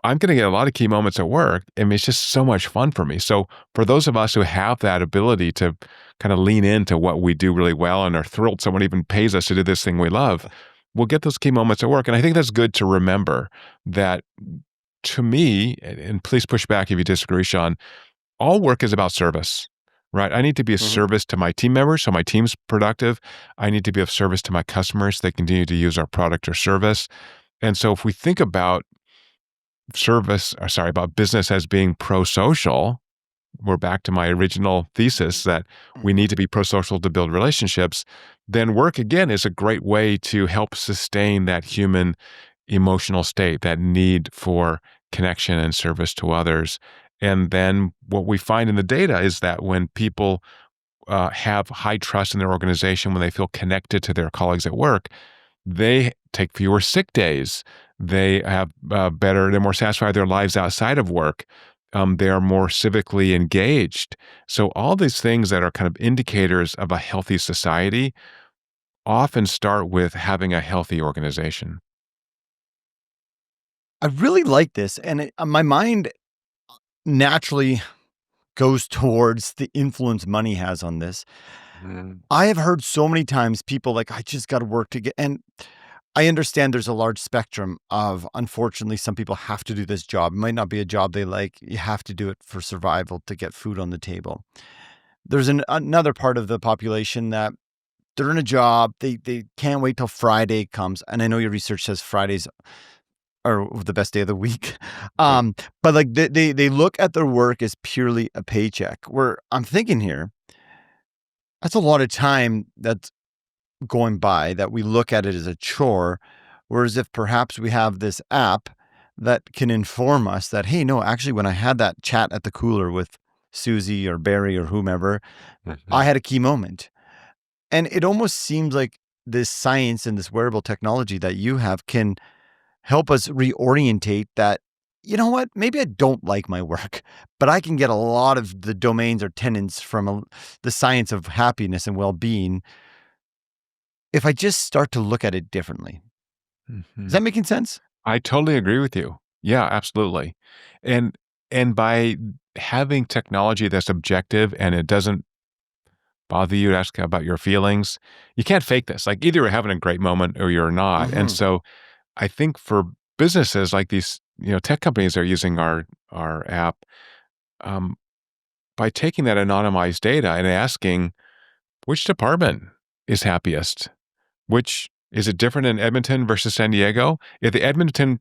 S1: I'm going to get a lot of key moments at work. I mean, it's just so much fun for me. So for those of us who have that ability to kind of lean into what we do really well and are thrilled someone even pays us to do this thing we love, we'll get those key moments at work. And I think that's good to remember that, to me, and please push back if you disagree, Shaun, all work is about service, right? I need to be of
S2: Mhm.
S1: service to my team members so my team's productive. I need to be of service to my customers so they continue to use our product or service. And so if we think about about business as being prosocial, we're back to my original thesis that we
S2: Mhm.
S1: need to be prosocial to build relationships, then work again is a great way to help sustain that human emotional state, that need for connection and service to others. And then what we find in the data is that when people have high trust in their organization, when they feel connected to their colleagues at work, they take fewer sick days. They have they're more satisfied with their lives outside of work. They are more civically engaged. So, all these things that are kind of indicators of a healthy society often start with having a healthy organization.
S2: I really like this, and my mind naturally goes towards the influence money has on this.
S1: Mhm.
S2: I have heard so many times people like, I just got to work to get, and I understand there's a large spectrum of, unfortunately, some people have to do this job. It might not be a job they like. You have to do it for survival to get food on the table. There's another part of the population that they're in a job, they can't wait till Friday comes. And I know your research says Fridays are the best day of the week.
S1: Right.
S2: But like they look at their work as purely a paycheck. Where I'm thinking here, that's a lot of time that's going by that we look at it as a chore. Whereas if perhaps we have this app that can inform us that, hey, no, actually, when I had that chat at the cooler with Susie or Barry or whomever, I
S1: Mhm.
S2: had a key moment. And it almost seems like this science and this wearable technology that you have can help us reorientate that, you know what, maybe I don't like my work, but I can get a lot of the domains or tenets from the science of happiness and well-being if I just start to look at it differently. Is
S1: Mhm.
S2: that making sense?
S1: I totally agree with you. Yeah, absolutely. And and by having technology that's objective and it doesn't bother you to ask about your feelings, you can't fake this. Like either you're having a great moment or you're not. And
S2: Hmm.
S1: so I think for businesses like these, tech companies are using our app, um, by taking that anonymized data and asking which department is happiest, which is it different in Edmonton versus San Diego? If the Edmonton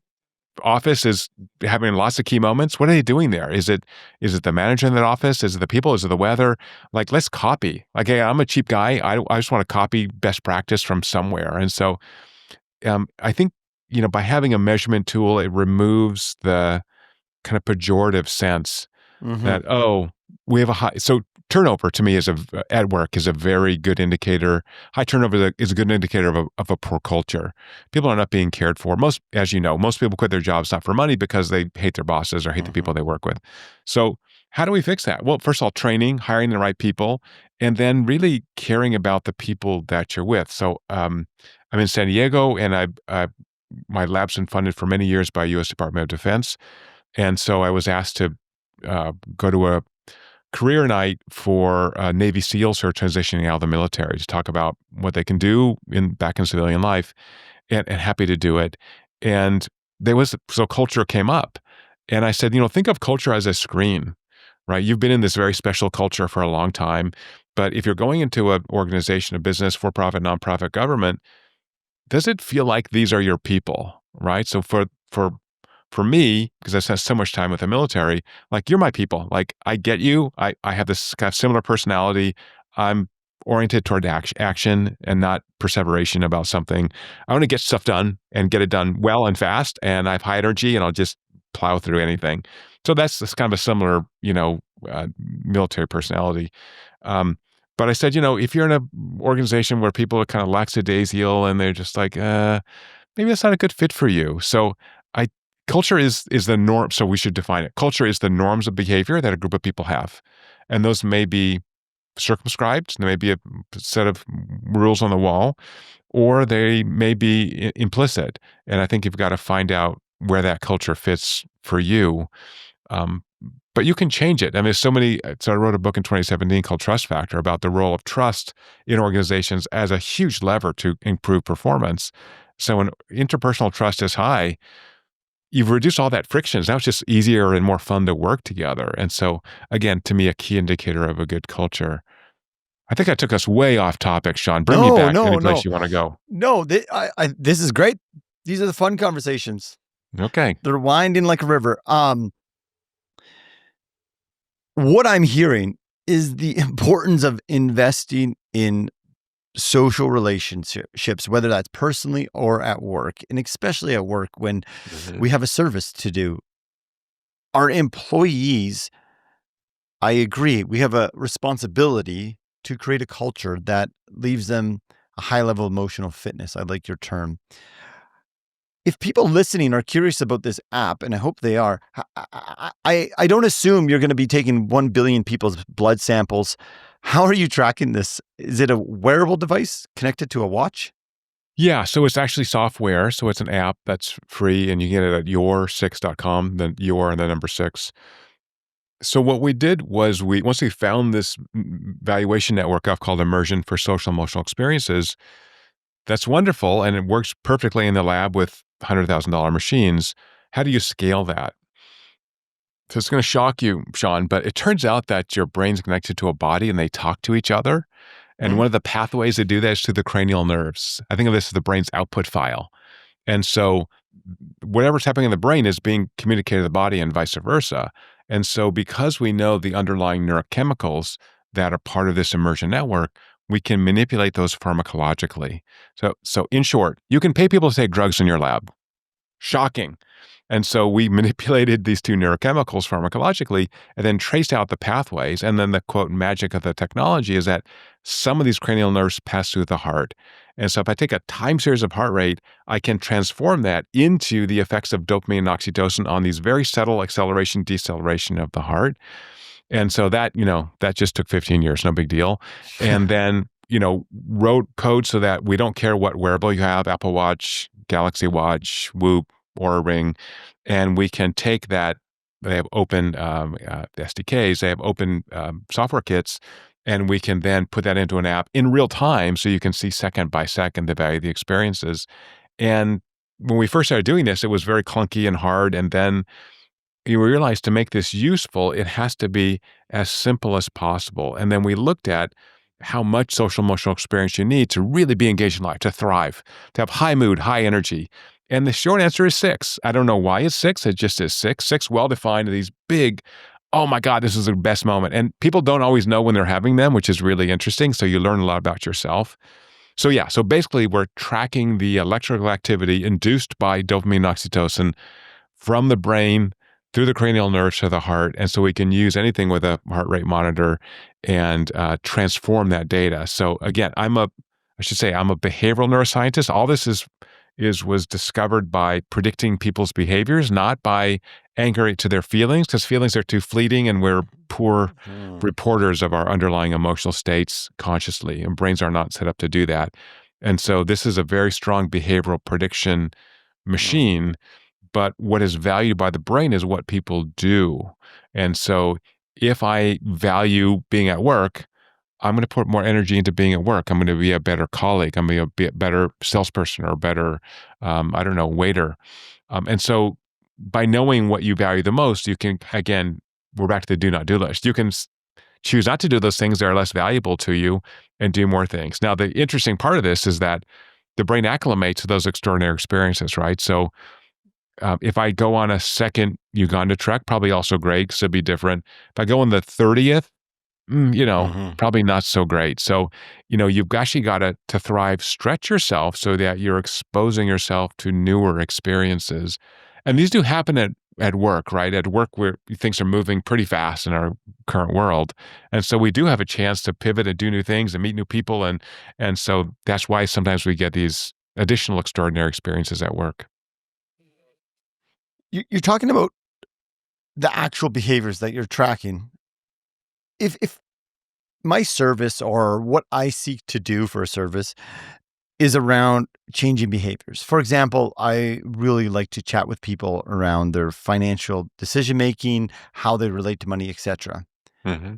S1: office is having lots of key moments, what are they doing there? Is it the manager in that office? Is it the people? Is it the weather? Like, let's copy. Like, hey, I'm a cheap guy. I just want to copy best practice from somewhere. And so I think, by having a measurement tool, it removes the kind of pejorative sense
S2: Hmm.
S1: that, oh, we have a high. So turnover to me at work is a very good indicator. High turnover is a good indicator of a poor culture. People are not being cared for. Most, as you know, most people quit their jobs not for money because they hate their bosses or hate the people
S2: Hmm.
S1: they work with. So how do we fix that? Well, first of all, training, hiring the right people, and then really caring about the people that you're with. So I'm in San Diego, and my lab's been funded for many years by U.S. Department of Defense. And so I was asked to go to a career night for Navy SEALs who are transitioning out of the military to talk about what they can do back in civilian life, and happy to do it. And so culture came up, and I said, think of culture as a screen, right? You've been in this very special culture for a long time, but if you're going into an organization, a business, for-profit, nonprofit, government, does it feel like these are your people, right? So for me, because I spent so much time with the military, like you're my people. Like I get you. I have this kind of similar personality. I'm oriented toward action and not perseveration about something. I want to get stuff done and get it done well and fast. And I have high energy, and I'll just plow through anything. So that's kind of a similar, military personality. Um, but I said, if you're in an organization where people are kind of lackadaisical and they're just like, maybe that's not a good fit for you. So I culture is the norm. So we should define it. Culture is the norms of behavior that a group of people have. And those may be circumscribed. There may be a set of rules on the wall, or they may be implicit. And I think you've got to find out where that culture fits for you. Um, but you can change it. I mean, there's so many. So I wrote a book in 2017 called Trust Factor about the role of trust in organizations as a huge lever to improve performance. So when interpersonal trust is high, you've reduced all that frictions. Now it's just easier and more fun to work together. And so, again, to me, a key indicator of a good culture. I think I took us way off topic, Shaun. Bring me
S2: No,
S1: back any
S2: no,
S1: place
S2: no,
S1: you want to go.
S2: no. This is great. These are the fun conversations.
S1: Okay.
S2: They're winding like a river. What I'm hearing is the importance of investing in social relationships, whether that's personally or at work, and especially at work when
S1: Mhm.
S2: we have a service to do. Our employees, I agree, we have a responsibility to create a culture that leaves them a high level of emotional fitness. I like your term. If people listening are curious about this app, and I hope they are, I don't assume you're going to be taking 1 billion people's blood samples. How are you tracking this? Is it a wearable device connected to a watch?
S1: Yeah, so it's actually software. So it's an app that's free, and you get it at your6.com, then your and the number six. So what we did was once we found this valuation network I've called Immersion for social emotional experiences, that's wonderful, and it works perfectly in the lab with $100,000 machines. How do you scale that? So it's going to shock you, Shaun, but it turns out that your brain's connected to a body and they talk to each other. And one of the pathways to do that is through the cranial nerves. I think of this as the brain's output file. And so whatever's happening in the brain is being communicated to the body and vice versa. And so because we know the underlying neurochemicals that are part of this immersion network, we can manipulate those pharmacologically. So in short, you can pay people to take drugs in your lab. Shocking. And so we manipulated these two neurochemicals pharmacologically and then traced out the pathways. And then the quote magic of the technology is that some of these cranial nerves pass through the heart. And so if I take a time series of heart rate, I can transform that into the effects of dopamine and oxytocin on these very subtle acceleration, deceleration of the heart. And so that, that just took 15 years, no big deal. And then, wrote code so that we don't care what wearable you have, Apple Watch, Galaxy Watch, Whoop, or a Ring, and we can take that. They have open SDKs, they have open software kits, and we can then put that into an app in real time so you can see second by second the value of the experiences. And when we first started doing this, it was very clunky and hard. And then you realize to make this useful, it has to be as simple as possible. And then we looked at how much social emotional experience you need to really be engaged in life, to thrive, to have high mood, high energy. And the short answer is 6. I don't know why it's 6. It just is 6. 6 well-defined, these big, oh my God, this is the best moment. And people don't always know when they're having them, which is really interesting. So you learn a lot about yourself. So basically we're tracking the electrical activity induced by dopamine and oxytocin from the brain through the cranial nerves to the heart. And so we can use anything with a heart rate monitor and transform that data. So again, I'm a behavioral neuroscientist. All this was discovered by predicting people's behaviors, not by anchoring it to their feelings, because feelings are too fleeting and we're poor reporters of our underlying emotional states consciously, and brains are not set up to do that. And so this is a very strong behavioral prediction machine. But what is valued by the brain is what people do. And so if I value being at work, I'm going to put more energy into being at work. I'm going to be a better colleague. I'm going to be a better salesperson or a better, waiter. And so by knowing what you value the most, you can, again, we're back to the do not do list. You can choose not to do those things that are less valuable to you and do more things. Now, the interesting part of this is that the brain acclimates to those extraordinary experiences, right? So if I go on a second Uganda trek, probably also great because it'd be different. If I go on the 30th, probably not so great. So, you've actually got to thrive, stretch yourself so that you're exposing yourself to newer experiences. And these do happen at work, right? At work where things are moving pretty fast in our current world. And so we do have a chance to pivot and do new things and meet new people. And so that's why sometimes we get these additional extraordinary experiences at work.
S2: You're talking about the actual behaviors that you're tracking. If my service or what I seek to do for a service is around changing behaviors. For example, I really like to chat with people around their financial decision-making, how they relate to money, etc.
S1: Mm-hmm.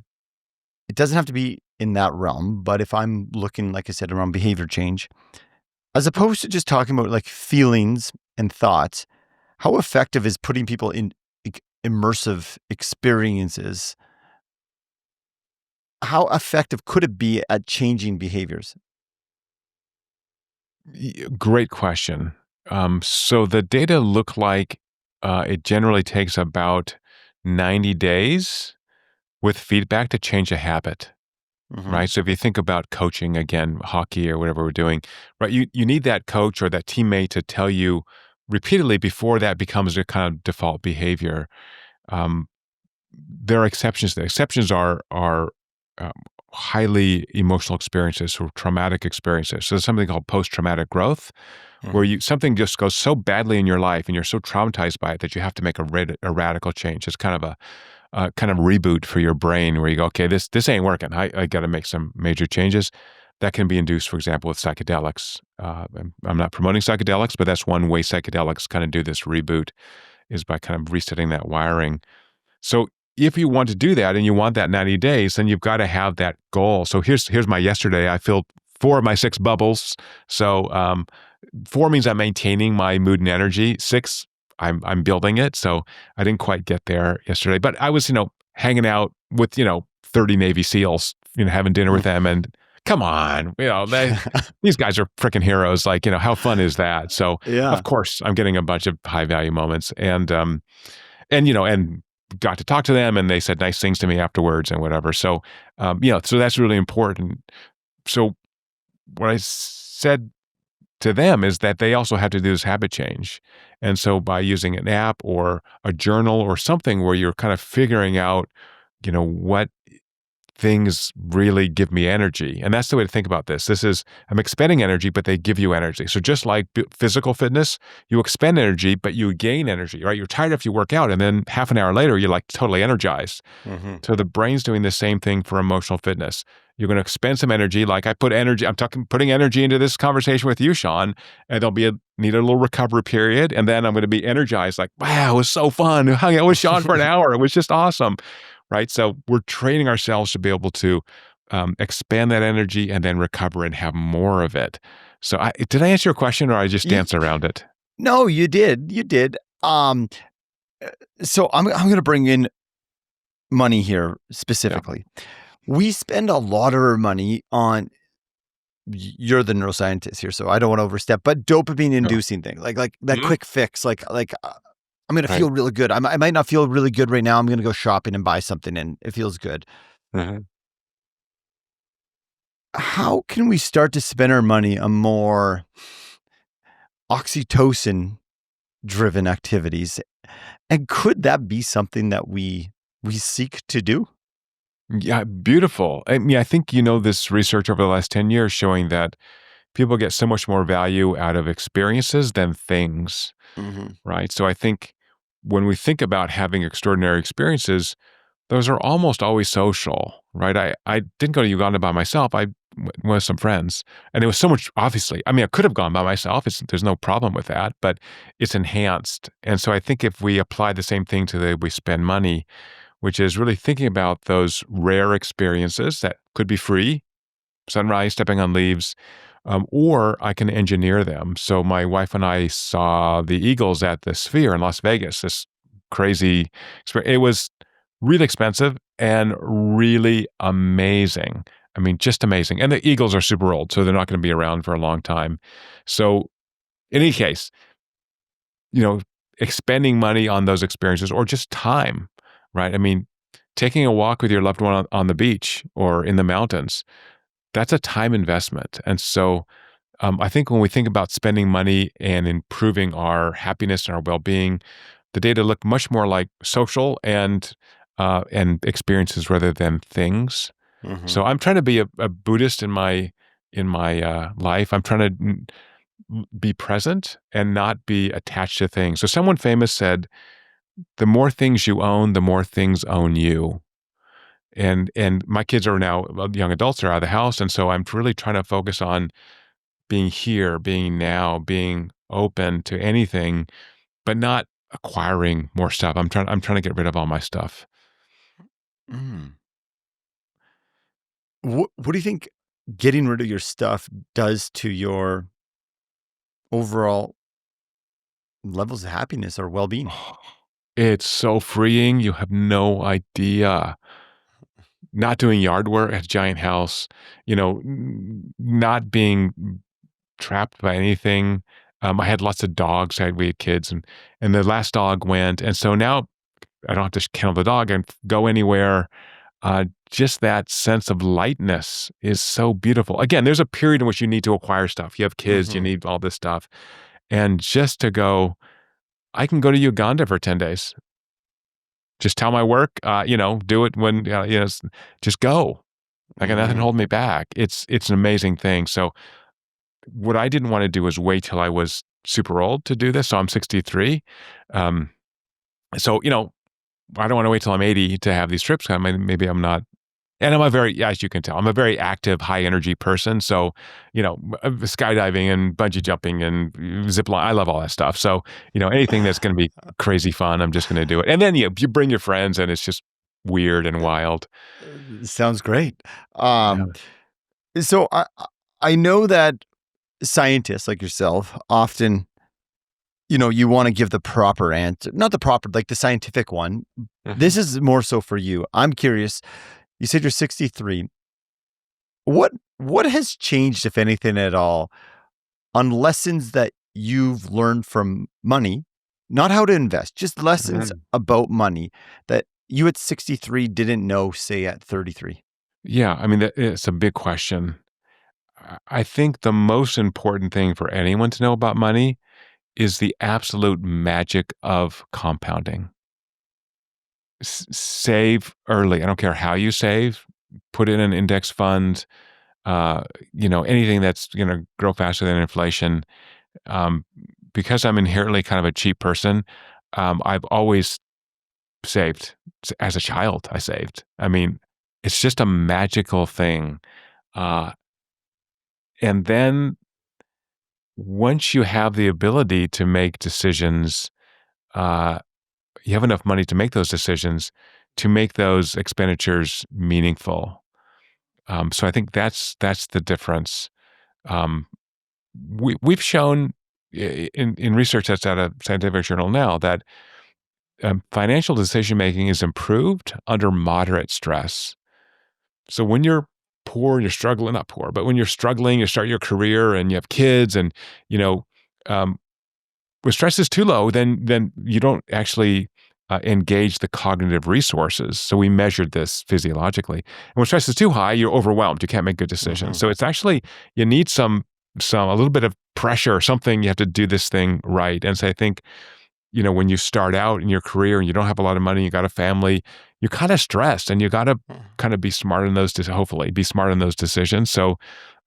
S2: It doesn't have to be in that realm, but if I'm looking, like I said, around behavior change, as opposed to just talking about like feelings and thoughts, how effective is putting people in immersive experiences? How effective could it be at changing behaviors?
S1: Great question. So the data look like it generally takes about 90 days with feedback to change a habit, right? So if you think about coaching, again, hockey or whatever we're doing, right? You need that coach or that teammate to tell you repeatedly before that becomes a kind of default behavior. There are exceptions. The exceptions are highly emotional experiences or traumatic experiences. So there's something called post-traumatic growth, where something just goes so badly in your life and you're so traumatized by it that you have to make a radical change. It's kind of a kind of reboot for your brain where you go, okay, this ain't working. I got to make some major changes. That can be induced, for example, with psychedelics. I'm not promoting psychedelics, but that's one way psychedelics kind of do this reboot, is by kind of resetting that wiring. So if you want to do that and you want that 90 days, then you've got to have that goal. So here's my yesterday. I filled 4 of my 6 bubbles. So 4 means I'm maintaining my mood and energy. 6, I'm building it. So I didn't quite get there yesterday, but I was, hanging out with, 30 Navy SEALs, having dinner with them and come on, these guys are freaking heroes. Like, how fun is that? So
S2: Yeah.
S1: of course I'm getting a bunch of high value moments, and got to talk to them, and they said nice things to me afterwards and whatever. So, so that's really important. So what I said to them is that they also have to do this habit change. And so by using an app or a journal or something where you're kind of figuring out, what things really give me energy. And that's the way to think about this. I'm expending energy, but they give you energy. So just like physical fitness, you expend energy, but you gain energy, right? You're tired after you work out, and then half an hour later, you're like totally energized.
S2: Mm-hmm.
S1: So the brain's doing the same thing for emotional fitness. You're going to expend some energy. Like I'm putting energy into this conversation with you, Shaun, and need a little recovery period. And then I'm going to be energized. Like, wow, it was so fun. I hung out with Shaun for an hour. It was just awesome. Right. So we're training ourselves to be able to expand that energy and then recover and have more of it. So did I answer your question, or I just danced around it?
S2: No, you did. You did. So I'm going to bring in money here specifically. Yeah. We spend a lot of our money on, you're the neuroscientist here, so I don't want to overstep, but dopamine inducing things like that quick fix, like I'm going to feel really good. I might not feel really good right now. I'm going to go shopping and buy something and it feels good.
S1: Mm-hmm.
S2: How can we start to spend our money on more oxytocin driven activities? And could that be something that we seek to do?
S1: Yeah, beautiful. I think this research over the last 10 years showing that people get so much more value out of experiences than things, right? So I think when we think about having extraordinary experiences, those are almost always social, right? I didn't go to Uganda by myself. I went with some friends, and it was so much, obviously. I could have gone by myself. There's no problem with that, but it's enhanced. And so I think if we apply the same thing to the way we spend money, which is really thinking about those rare experiences that could be free, sunrise, stepping on leaves, or I can engineer them. So my wife and I saw the Eagles at the Sphere in Las Vegas, this crazy experience. It was really expensive and really amazing. Just amazing. And the Eagles are super old, so they're not going to be around for a long time. So in any case, expending money on those experiences or just time, right? Taking a walk with your loved one on the beach or in the mountains, that's a time investment. And so I think when we think about spending money and improving our happiness and our well-being, the data look much more like social and experiences rather than things. Mm-hmm. So I'm trying to be a Buddhist in my life. I'm trying to be present and not be attached to things. So someone famous said, the more things you own, the more things own you. And my kids are now young adults, are out of the house. And so I'm really trying to focus on being here, being now, being open to anything, but not acquiring more stuff. I'm trying to get rid of all my stuff.
S2: What do you think getting rid of your stuff does to your overall levels of happiness or well-being?
S1: It's so freeing. You have no idea. Not doing yard work at a giant house, not being trapped by anything. I had lots of dogs. We had kids, and the last dog went. And so now I don't have to kennel the dog and go anywhere. Just that sense of lightness is so beautiful. Again, there's a period in which you need to acquire stuff. You have kids, you need all this stuff. And just to go, I can go to Uganda for 10 days. Just tell my work, do it when, just go. I got nothing holding me back. It's an amazing thing. So what I didn't want to do was wait till I was super old to do this. So I'm 63. So, I don't want to wait till I'm 80 to have these trips. Maybe I'm not. And as you can tell, I'm a very active, high energy person. So, skydiving and bungee jumping and zip line, I love all that stuff. So, anything that's going to be crazy fun, I'm just going to do it. And then you bring your friends and it's just weird and wild.
S2: Sounds great. So I know that scientists like yourself often, you want to give the proper answer, not the proper, like the scientific one. This is more so for you. I'm curious. You said you're 63. What What has changed, if anything at all, on lessons that you've learned from money, not how to invest, just lessons
S1: Mhm.
S2: about money that you at 63 didn't know, say, at 33?
S1: Yeah, I mean, it's a big question. I think the most important thing for anyone to know about money is the absolute magic of compounding. Save early. I don't care how you save. Put in an index fund. Uh, anything that's going to grow faster than inflation. Um, because I'm inherently kind of a cheap person, I've always saved. As a child, I saved. I mean, it's just a magical thing. Uh, and then once you have the ability to make decisions, uh, you have enough money to make those decisions, to make those expenditures meaningful. So I think that's the difference. Um, we've shown in research that's at a scientific journal now that financial decision making is improved under moderate stress. So when you're poor, you're struggling, not poor, but when you're struggling, you start your career and you have kids, and you know, um, when stress is too low, then you don't actually engage the cognitive resources. So we measured this physiologically. And when stress is too high, you're overwhelmed. You can't make good decisions.
S2: Mhm.
S1: So it's actually you need a little bit of pressure, something you have to do this thing right. And so I think when you start out in your career and you don't have a lot of money, you got a family, you're kind of stressed, and you got to kind of be smart in those. Hopefully, be smart in those decisions. So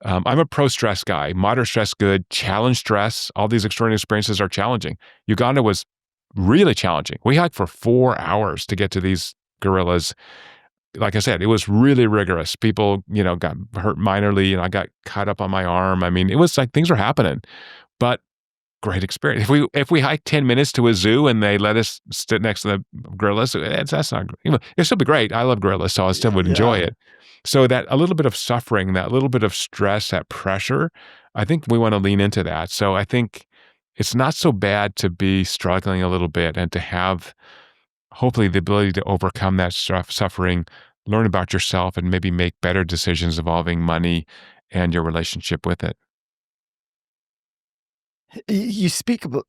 S1: I'm a pro stress guy. Moderate stress, good. Challenge stress. All these extraordinary experiences are challenging. Uganda was really challenging. We hiked for 4 hours to get to these gorillas. Like I said, it was really rigorous. People, got hurt minorly, and I got cut up on my arm. I mean, it was like things were happening, but great experience. If we hike 10 minutes to a zoo and they let us sit next to the gorillas, that's not, it'd still be great. I love gorillas, so I still would enjoy
S2: Yeah.
S1: it. So that a little bit of suffering, that little bit of stress, that pressure, I think we want to lean into that. So I think it's not so bad to be struggling a little bit and to have hopefully the ability to overcome that suffering, learn about yourself, and maybe make better decisions involving money and your relationship with it.
S2: You speak about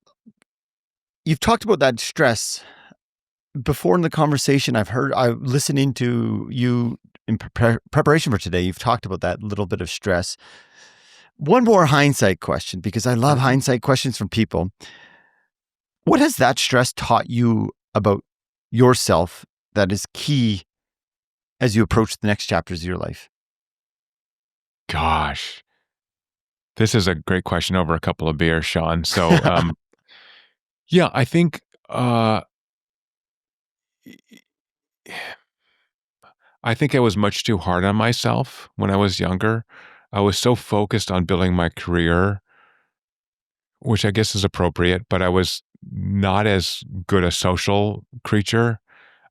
S2: you've talked about that stress before in the conversation. I listening to you in preparation for today. You've talked about that little bit of stress. One more hindsight question, because I love
S1: Mhm.
S2: hindsight questions from people. What has that stress taught you about yourself that is key as you approach the next chapters of your life?
S1: Gosh. This is a great question over a couple of beers, Shaun. So, yeah, I think I think I was much too hard on myself when I was younger. I was so focused on building my career, which I guess is appropriate, but I was not as good a social creature.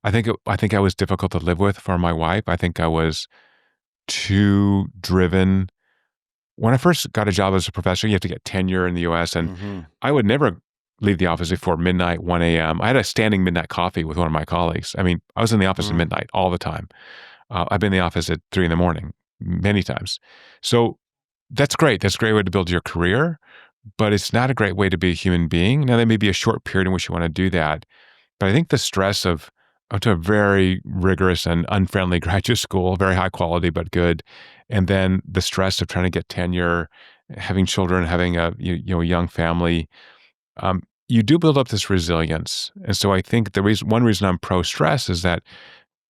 S1: I think I was difficult to live with for my wife. I think I was too driven. When I first got a job as a professor, you have to get tenure in the US, and
S2: Mhm.
S1: I would never leave the office before midnight, 1 a.m. I had a standing midnight coffee with one of my colleagues. I mean, I was in the office at
S2: Mm.
S1: midnight all the time. I've been in the office at 3 in the morning many times. So that's great. That's a great way to build your career, but it's not a great way to be a human being. Now, there may be a short period in which you want to do that, but I think the stress of to a very rigorous and unfriendly graduate school, very high quality but good, and then the stress of trying to get tenure, having children, having a young family, you do build up this resilience. And so I think one reason I'm pro stress is that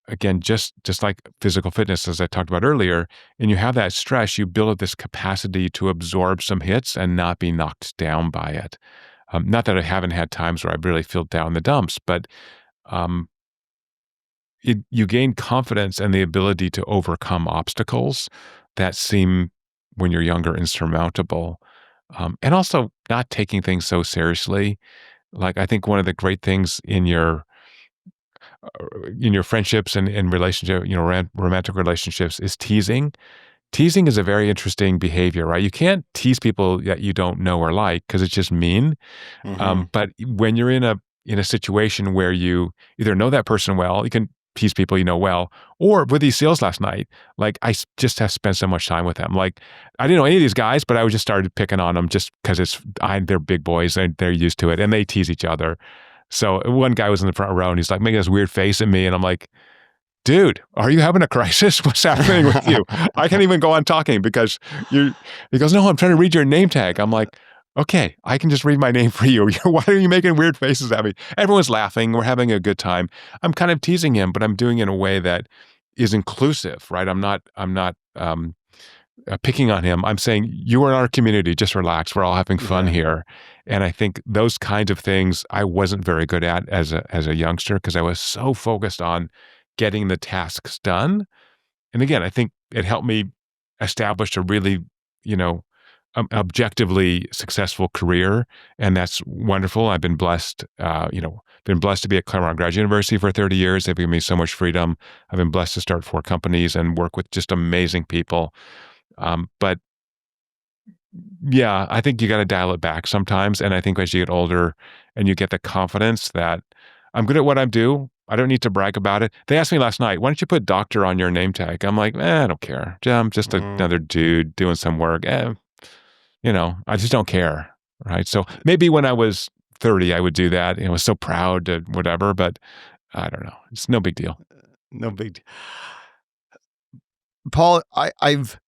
S1: again, just like physical fitness, as I talked about earlier, and you have that stress, you build up this capacity to absorb some hits and not be knocked down by it. Not that I haven't had times where I really feel down in the dumps, but um, you gain confidence and the ability to overcome obstacles that seem, when you're younger, insurmountable. And also not taking things so seriously. Like I think one of the great things in your friendships and in relationship, romantic relationships is teasing. Teasing is a very interesting behavior, right? You can't tease people that you don't know or like because it's just mean.
S2: Mhm.
S1: But when you're in a situation where you either know that person well, you can tease people you know well. Or with these SEALs last night, like just have spent so much time with them. Like I didn't know any of these guys, but I just started picking on them just because they're big boys and they're used to it and they tease each other. So one guy was in the front row and he's like making this weird face at me, and I'm like, dude, are you having a crisis? What's happening with you? I can't even go on talking because he goes, no, I'm trying to read your name tag. I'm like, okay, I can just read my name for you. Why are you making weird faces at me? Everyone's laughing. We're having a good time. I'm kind of teasing him, but I'm doing it in a way that is inclusive, right? I'm not picking on him. I'm saying you are in our community. Just relax. We're all having fun here. And I think those kinds of things I wasn't very good at as a youngster because I was so focused on getting the tasks done. And again, I think it helped me establish a really, objectively successful career. And that's wonderful. I've been blessed, to be at Claremont Graduate University for 30 years. They've given me so much freedom. I've been blessed to start 4 companies and work with just amazing people. But yeah, I think you got to dial it back sometimes. And I think as you get older and you get the confidence that I'm good at what I do, I don't need to brag about it. They asked me last night, why don't you put doctor on your name tag? I'm like, I don't care. I'm just another dude doing some work. I just don't care. Right. So maybe when I was 30, I would do that. I was so proud to whatever, but I don't know. It's no big deal.
S2: No big deal. Paul, I've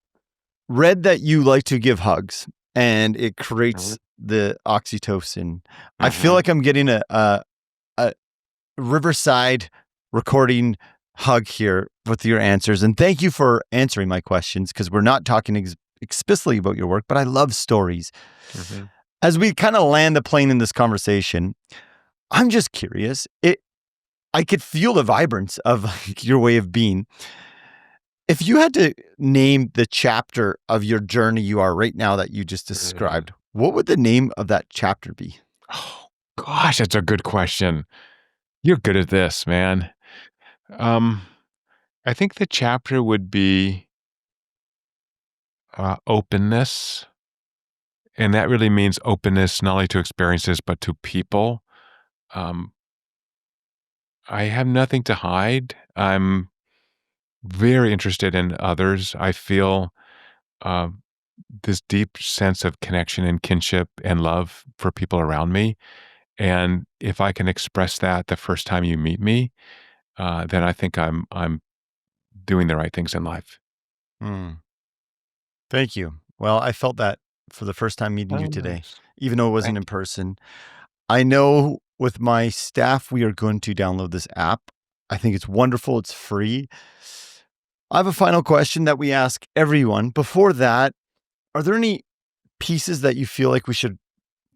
S2: read that you like to give hugs and it creates the oxytocin. I feel like I'm getting a Riverside recording hug here with your answers. And thank you for answering my questions because we're not talking explicitly about your work, but I love stories. As we kind of land the plane in this conversation, I'm just curious. I could feel the vibrance of your way of being. If you had to name the chapter of your journey you are right now that you just described, what would the name of that chapter be?
S1: Oh, gosh, that's a good question. You're good at this, man. I think the chapter would be openness. And that really means openness, not only to experiences, but to people. I have nothing to hide. I'm very interested in others. I feel this deep sense of connection and kinship and love for people around me. And if I can express that the first time you meet me, then I think I'm doing the right things in life.
S2: Thank you. Well, I felt that for the first time meeting you today,
S1: Nice.
S2: even though it wasn't in person. I know with my staff, we are going to download this app. I think it's wonderful. It's free. I have a final question that we ask everyone. Before that, are there any pieces that you feel like we should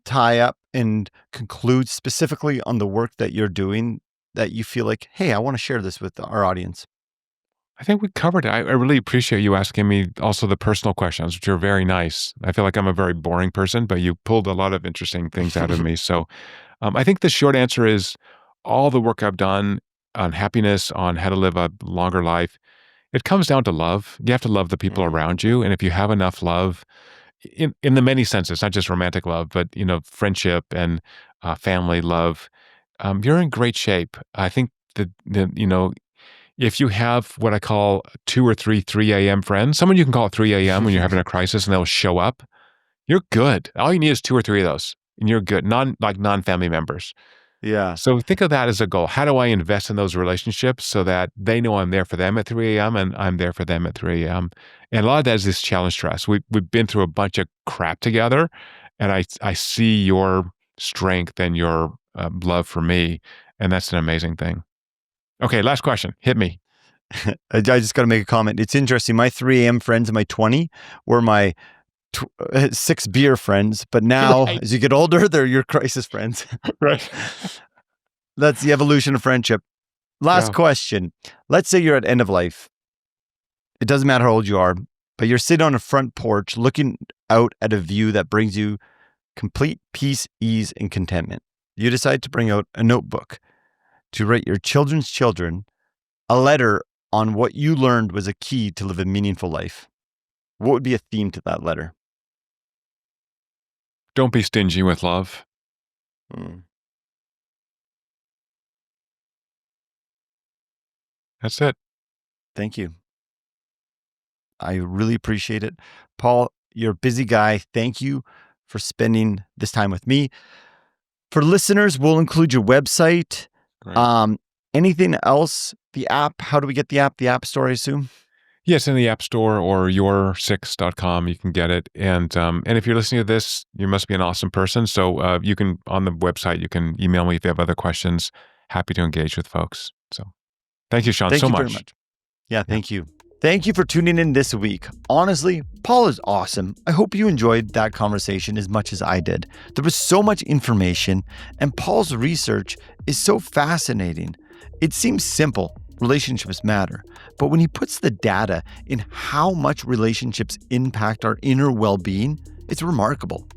S2: tie up and conclude specifically on the work that you're doing that you feel like, hey, I want to share this with our audience?
S1: I think we covered it. I really appreciate you asking me also the personal questions, which are very nice. I feel like I'm a very boring person, but you pulled a lot of interesting things out of me. So I think the short answer is all the work I've done on happiness, on how to live a longer life, it comes down to love. You have to love the people around you. And if you have enough love, in the many senses, not just romantic love, but friendship and family love, you're in great shape. I think that if you have what I call 2 or 3 a.m. friends, someone you can call at 3 a.m. when you're having a crisis and they'll show up, you're good. All you need is 2 or 3 of those, and you're good. Non-family members.
S2: Yeah.
S1: So think of that as a goal. How do I invest in those relationships so that they know I'm there for them at 3 a.m. and I'm there for them at 3 a.m. And a lot of that is this challenge stress. We've been through a bunch of crap together, and I see your strength and your love for me, and that's an amazing thing. Okay, last question. Hit me.
S2: I just got to make a comment. It's interesting. My 3 a.m. friends in my 20 were my 6 beer friends, but now
S1: Right.
S2: as you get older, they're your crisis friends.
S1: Right.
S2: That's the evolution of friendship. Last question. Let's say you're at end of life. It doesn't matter how old you are, but you're sitting on a front porch looking out at a view that brings you complete peace, ease, and contentment. You decide to bring out a notebook to write your children's children a letter on what you learned was a key to live a meaningful life. What would be a theme to that letter?
S1: Don't be stingy with love. That's it.
S2: Thank you. I really appreciate it. Paul, you're a busy guy. Thank you for spending this time with me. For listeners, we'll include your website.
S1: Right.
S2: Anything else? The app, how do we get the app? The App Store, I assume?
S1: Yes, in the App Store or your6.com, you can get it. And if you're listening to this, you must be an awesome person. So you can, on the website, you can email me if you have other questions. Happy to engage with folks. So thank you, Shaun,
S2: Thank
S1: so
S2: you
S1: much.
S2: very much. Yeah, thank you. Thank you for tuning in this week. Honestly, Paul is awesome. I hope you enjoyed that conversation as much as I did. There was so much information, and Paul's research is so fascinating. It seems simple. Relationships matter. But when he puts the data in how much relationships impact our inner well-being, it's remarkable.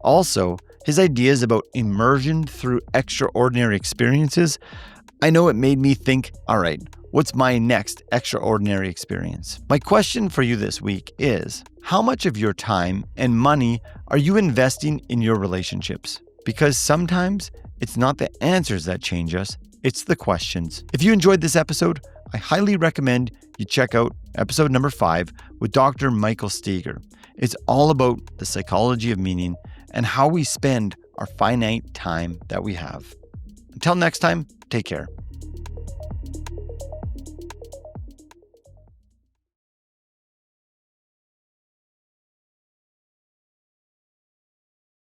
S2: Also, his ideas about immersion through extraordinary experiences, I know it made me think, all right, what's my next extraordinary experience? My question for you this week is, how much of your time and money are you investing in your relationships? Because sometimes it's not the answers that change us, it's the questions. If you enjoyed this episode, I highly recommend you check out episode number 5 with Dr. Michael Steger. It's all about the psychology of meaning and how we spend our finite time that we have. Until next time, take care.